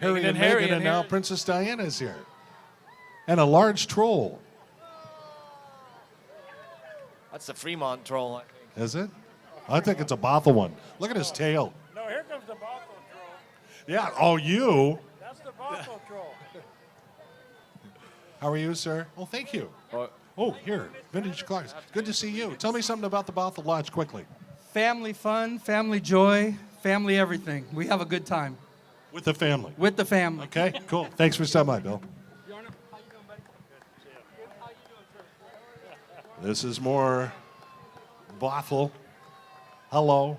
Harry and Meghan, and now Princess Diana's here. And a large troll. That's the Fremont troll, I think. Is it? I think it's a Bothell one. Look at his tail. No, here comes the Bothell troll. Yeah, oh, you. That's the Bothell troll. How are you, sir? Oh, thank you. Oh, here, vintage cars. Good to see you. Tell me something about the Bothell Lodge quickly. Family fun, family joy, family everything. We have a good time With the family. with the family. Okay, cool. Thanks for stopping by, Bill. This is more Bothell. Hello.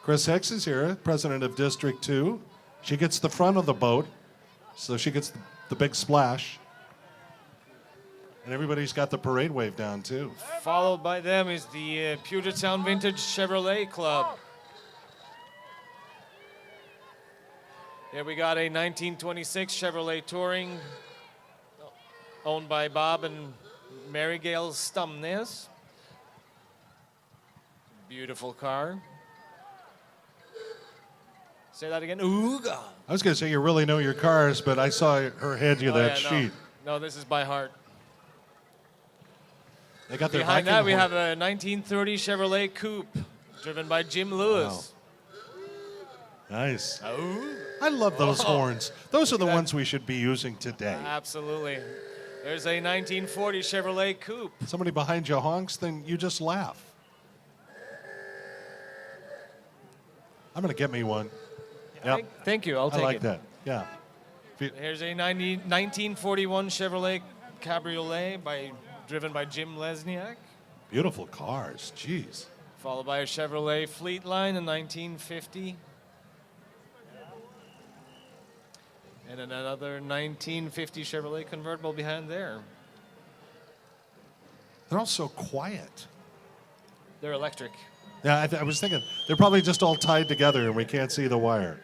Chris Hicks is here, president of District 2. She gets the front of the boat, so she gets the big splash. And everybody's got the parade wave down, too. Followed by them is the Puget Sound Vintage Chevrolet Club. Here we got a 1926 Chevrolet Touring owned by Bob and Mary Gail Stumnes. Beautiful car. Say that again. Ooga. I was going to say you really know your cars, but I saw her hand you that yeah, sheet. No, this is by heart. They got their Behind Viking that, we horse. have a 1930 Chevrolet Coupe driven by Jim Lewis. Nice. Oh. I love those horns. Those are the ones we should be using today. Absolutely. There's a 1940 Chevrolet Coupe. Somebody behind you honks, then you just laugh. I'm going to get me one. Yep. Thank you. I'll I take like it. that. Yeah. Here's a 1941 Chevrolet Cabriolet driven by Jim Lesniak, Beautiful cars. Jeez. followed by a Chevrolet Fleetline in 1950. And then another 1950 Chevrolet convertible behind there. They're all so quiet. They're electric. Yeah, I was thinking they're probably just all tied together and we can't see the wire.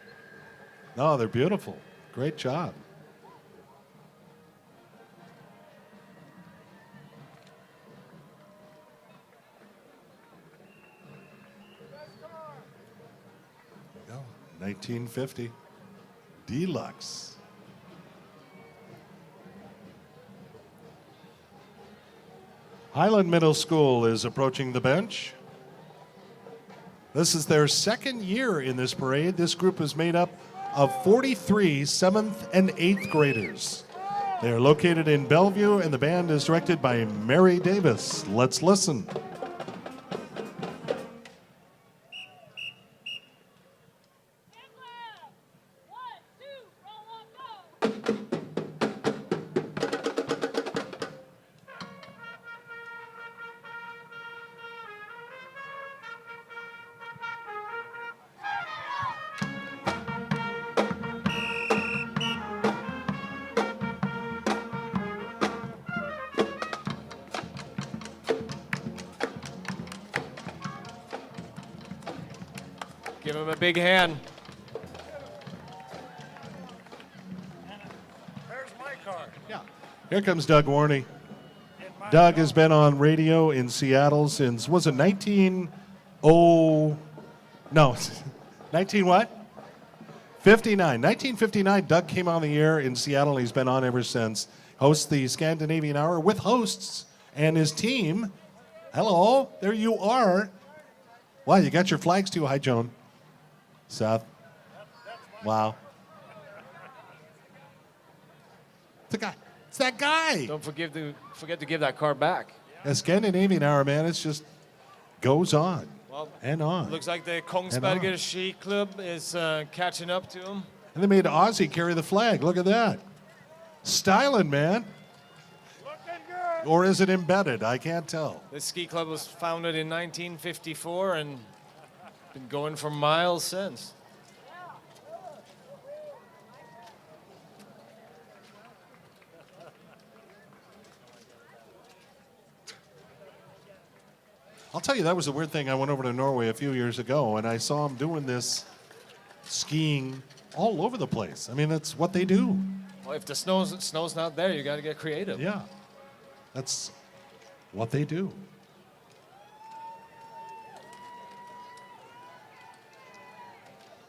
No, they're beautiful. Great job. There we go. 1950 Deluxe. Highland Middle School is approaching the bench. This is their second year in this parade. This group is made up of 43 7th and 8th graders. They are located in Bellevue, and the band is directed by Mary Davis. Let's listen. Give him a big hand. There's my car. Yeah. Here comes Doug Warney. Doug has been on radio in Seattle since, was it 19 what? 59. 1959, Doug came on the air in Seattle. He's been on ever since. Hosts the Scandinavian Hour with hosts and his team. Hello, there you are. Wow, you got your flags too. Hi, Joan. Seth. Wow. The guy. It's that guy. Don't forget to give that car back. The Scandinavian Hour, man, it's just goes on Well, and on. looks like the And Kongsberger on. Ski Club is catching up to him. And they made Ozzy carry the flag. Look at that. Styling, man. Or is it embedded? I can't tell. The ski club was founded in 1954 and been going for miles since. I'll tell you, that was a weird thing. I went over to Norway a few years ago, and I saw them doing this skiing all over the place. I mean, that's what they do. Well, if the snow's not there, you got to get creative. Yeah. That's what they do.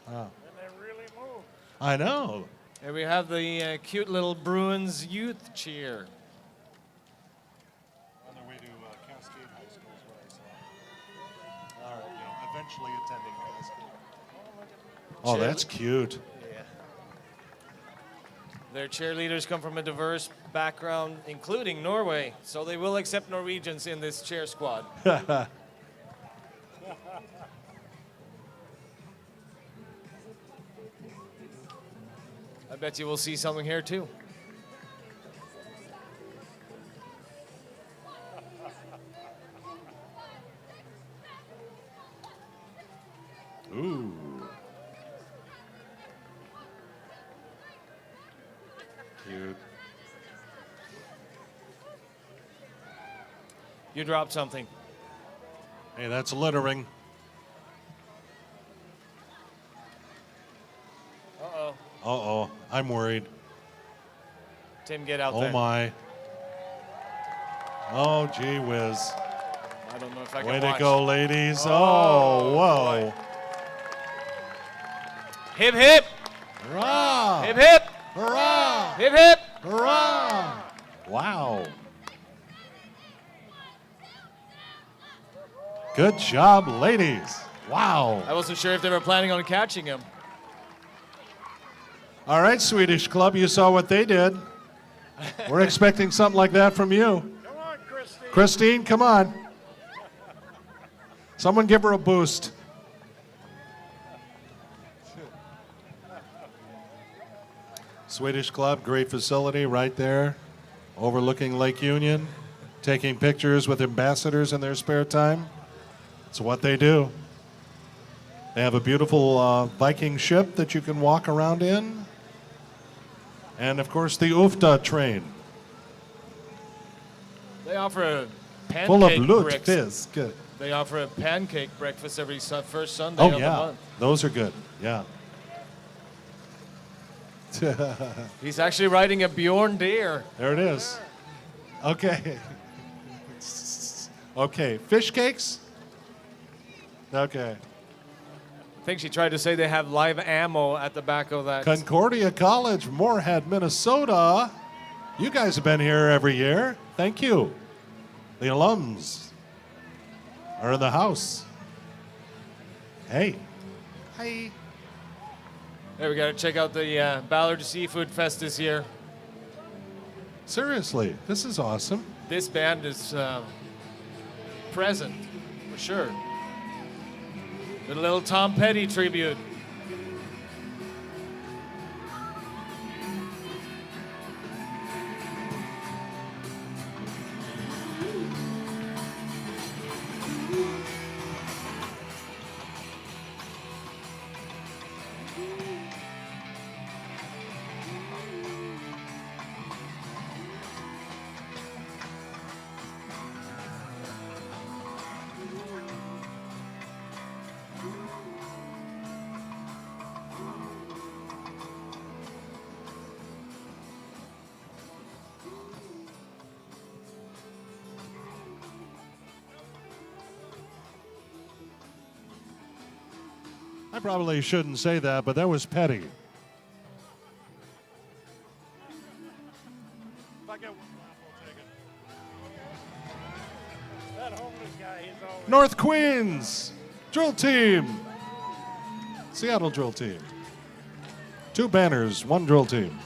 And they really move. I know. And we have the cute little Bruins youth cheer. On their way to Cascade High School is what I saw. All right, yeah, eventually attending Cascade. Oh, that's cute. Yeah. Their cheerleaders come from a diverse background, including Norway, so they will accept Norwegians in this cheer squad. I bet you will see something here too. Ooh. Cute. You dropped something. Hey, that's littering. Uh-oh. Uh-oh. I'm worried. Tim, get out Oh, there. my. Oh, gee whiz. I don't know if I can Way watch. to go, ladies. Oh, Oh, whoa. boy. Hip, hip. Hurrah! Hip, hip. Hurrah! Hip, hip. Hurrah! Wow. Good job, ladies. Wow. I wasn't sure if they were planning on catching him. All right, Swedish Club, you saw what they did. We're expecting something like that from you. Come on, Christine. Christine, come on. Someone give her a boost. Swedish Club, great facility right there, overlooking Lake Union, taking pictures with ambassadors in their spare time. It's what they do. They have a beautiful Viking ship that you can walk around in. And of course, the Ufta train. They offer a Full of pancake lutefisk. Good. They offer a pancake breakfast every first Sunday Oh, of the yeah. month. Those are good. Yeah. He's actually riding a Bjorn deer. There it is. Okay. Okay. Fish cakes? Okay. I think she tried to say they have live ammo at the back of that. Concordia College, Moorhead, Minnesota. You guys have been here every year. Thank you. The alums are in the house. Hey. Hi. There, we got to check out the Ballard Seafood Fest this year. Seriously, this is awesome. This band is present, for sure. The little Tom Petty tribute. I probably shouldn't say that, but that was petty. If I get one lap, we'll take it. That homeless guy, he's always... North Queens, drill team. Seattle drill team. 2 banners, 1 drill team.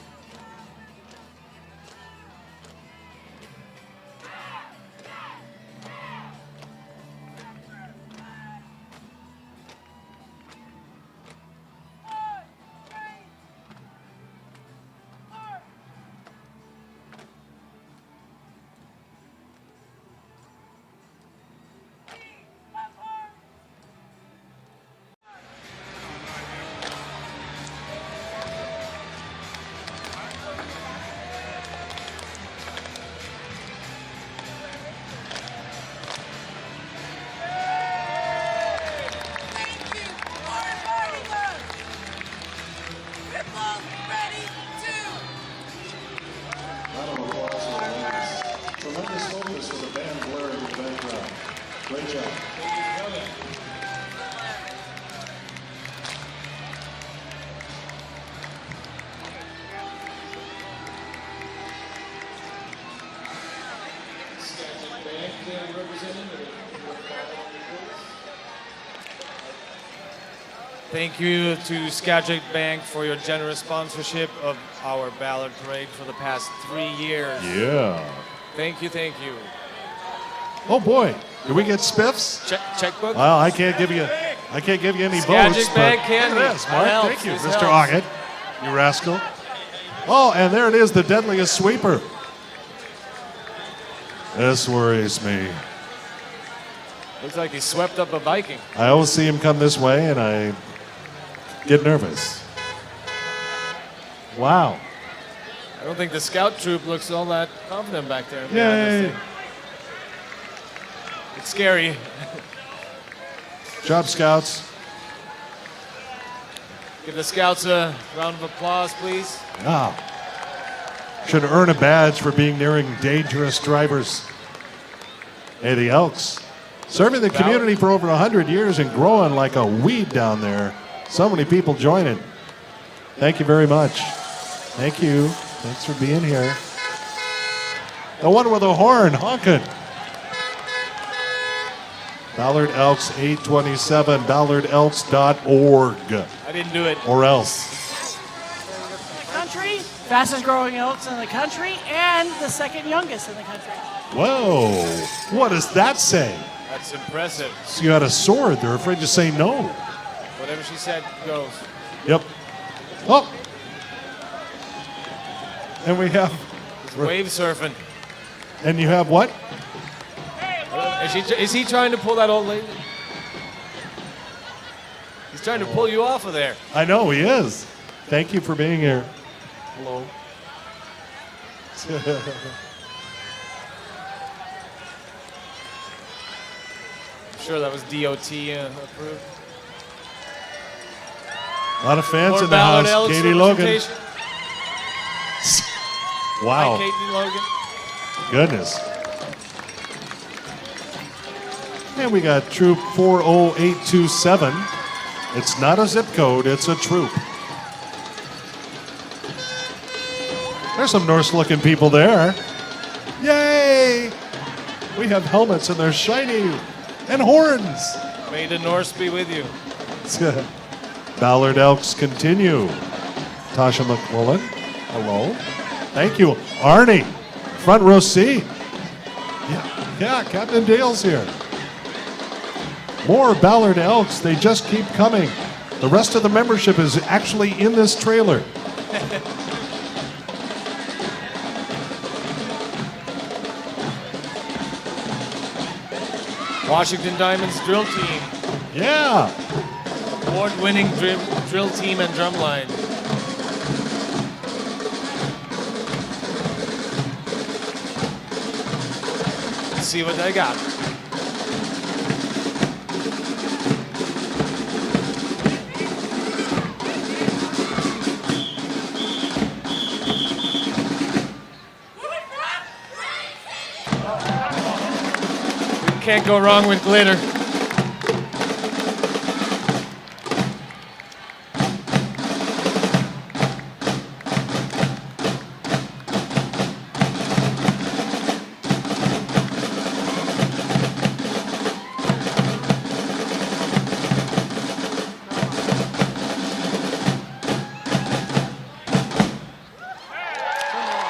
Round of applause for the ladies. Tremendous focus with the band blaring in the background. Great job. Thank you to Skagit Bank for your generous sponsorship of our Ballard Parade for the past 3 years. Yeah. Thank you, thank you. Oh boy, do we get spiffs? Checkbook? Well, I can't give you any Skagit votes, but Bank candy. there it is, That Mark. helps, Thank you, this Mr. helps. Oggett, you rascal. Oh, and there it is, the deadliest sweeper. This worries me. Looks like he swept up a Viking. I always see him come this way, and I get nervous. Wow. I don't think the scout troop looks all that confident back there. to be Yay. honest. It's scary. Job, Scouts. Give the scouts a round of applause, please. Ah. Should earn a badge for being nearing dangerous drivers. Hey, the Elks. Serving the community for over 100 years and growing like a weed down there. So many people joining. Thank you very much. Thank you. Thanks for being here. The one with a horn honking. Ballard Elks 827, ballardelks.org. I didn't do it. Or else. country, fastest growing elks in the country, and the second youngest in the country. Whoa. What does that say? That's impressive. So you had a sword. They're afraid to say no. Whatever she said goes. Yep. Oh. And we have. He's wave surfing. And you have what? Is he trying to pull that old lady? He's trying to pull you off of there. I know he is. Thank you for being here. Hello. I'm sure that was DOT approved. A lot of fans More in the Ballard house. Elks Katie Logan. representation. Wow. Hi, Katie Logan. Goodness. And we got Troop 40827. It's not a zip code, it's a troop. There's some Norse-looking people there. Yay! We have helmets and they're shiny. And horns. May the Norse be with you. Ballard Elks continue. Tasha McMullen. Hello. Thank you. Arnie. Front row seat. Yeah, Captain Dale's here. More Ballard Elks. They just keep coming. The rest of the membership is actually in this trailer. Washington Diamonds drill team. Yeah. Award-winning drill team and drumline. Let's see what they got. Can't go wrong with glitter.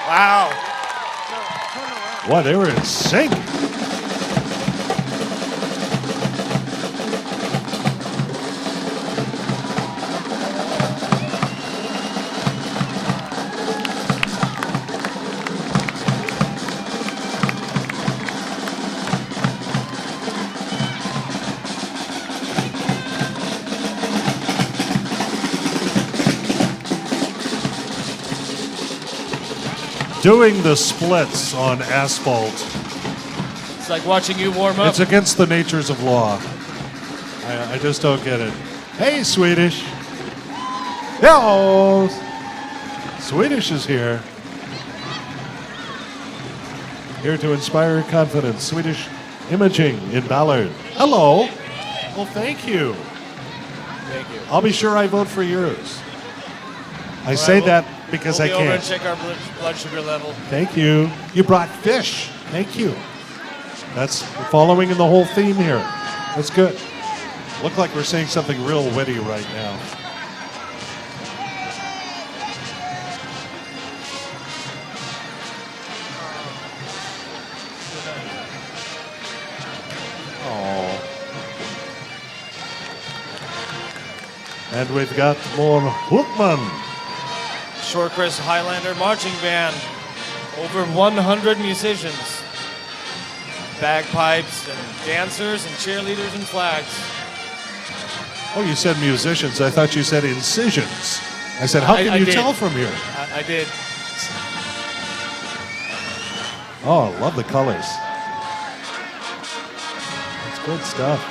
Wow. Wow, they were in sync. Doing the splits on asphalt. It's like watching you warm up. It's against the natures of law. I just don't get it. Hey, Swedish. Hello. Swedish is here. Here to inspire confidence. Swedish Imaging in Ballard. Hello. Well, thank you. Thank you. I'll be sure I vote for yours. I say that because we'll I be over and can't. check our blood sugar level. Thank you. You brought fish. Thank you. That's following in the whole theme here. That's good. Look like we're saying something real witty right now. Oh. And we've got more Hookman. Shorecrest Highlander Marching Band. Over 100 musicians. Bagpipes and dancers and cheerleaders and flags. Oh, you said musicians. I thought you said incisions. I said, how can I you did. tell from here? I did. Oh, I love the colors. It's good stuff.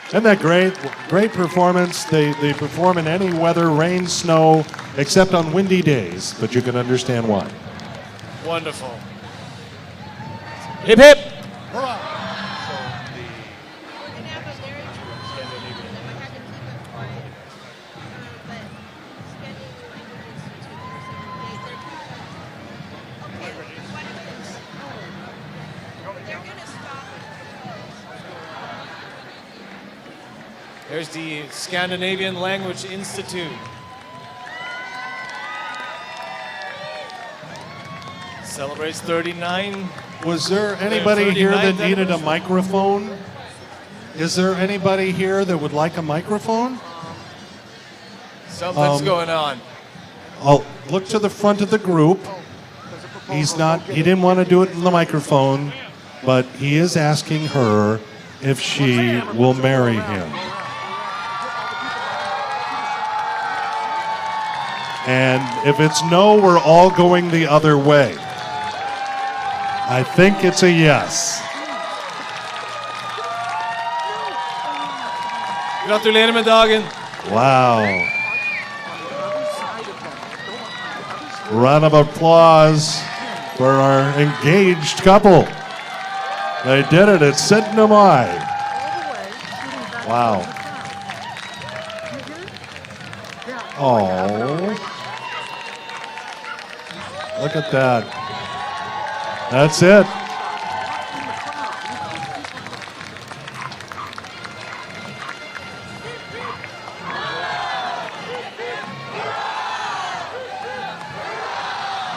Isn't that great? Great performance. They perform in any weather, rain, snow, except on windy days, but you can understand why. Wonderful. Hip hip. There's the Scandinavian Language Institute. Celebrates 39. Was there anybody here that 39th needed a anniversary. microphone? Is there anybody here that would like a microphone? Something's going on. I'll look to the front of the group. He didn't want to do it in the microphone, but he is asking her if she will marry him. And if it's no, we're all going the other way. I think it's a yes. Gratulerer med dagen. Wow. Round of applause for our engaged couple. They did it at Syttende. Wow. Oh. Look at that. That's it.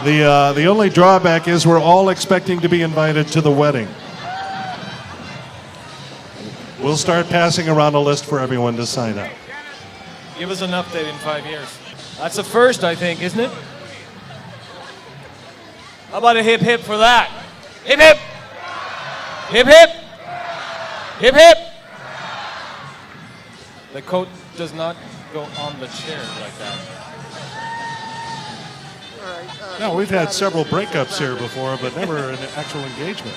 The only drawback is we're all expecting to be invited to the wedding. We'll start passing around a list for everyone to sign up. Give us an update in 5 years. That's a first, I think, isn't it? How about a hip hip for that? Hip hip! Hip hip! Hip hip! The coat does not go on the chair like that. No, we've had several breakups here before, but never an actual engagement.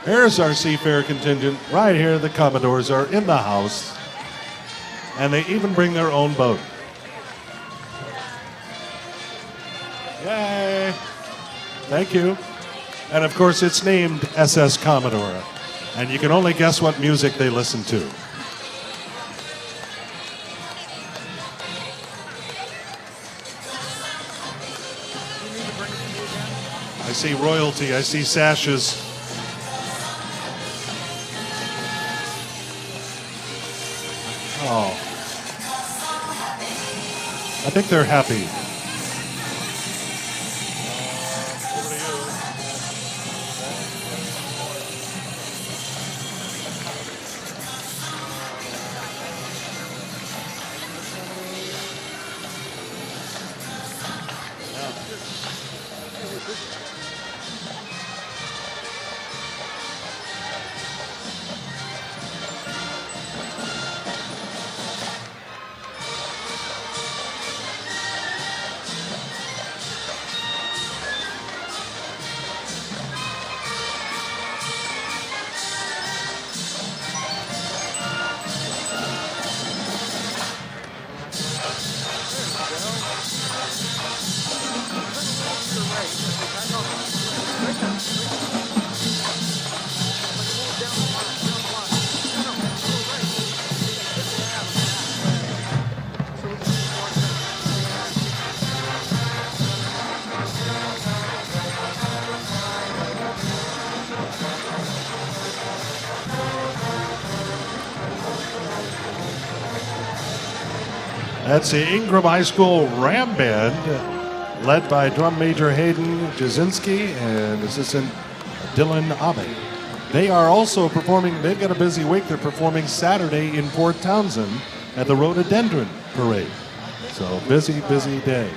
Here's our seafarer contingent. Right here, the Commodores are in the house. And they even bring their own boat. Yay! Thank you. And of course, it's named SS Commodore. And you can only guess what music they listen to. I see royalty, I see sashes. Oh. I think they're happy. That's the Ingram High School Ram Band, led by drum major Hayden Jasinski and assistant Dylan Abe. They are also performing, they've got a busy week, they're performing Saturday in Port Townsend at the Rhododendron Parade. So busy, busy day.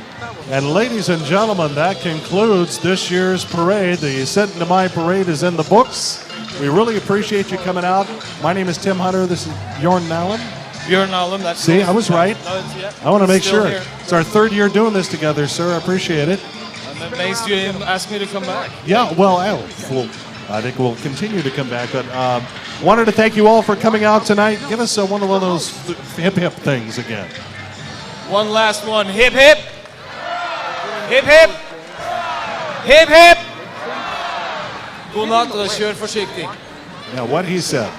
And ladies and gentlemen, that concludes this year's parade. The Syttende Parade is in the books. We really appreciate you coming out. My name is Tim Hunter. This is Bjorn Nallen. Bjorn Nallen, that's See, I was right. No, it's, yeah. I want to make Still sure. here. It's our third year doing this together, sir. I appreciate it. I'm amazed you asked me to come back. Yeah, well, I think we'll continue to come back. But wanted to thank you all for coming out tonight. Give us one of those hip hip things again. One last one. Hip hip. Hip hip. Hip hip. God natt och kör försiktigt. Yeah, what he said.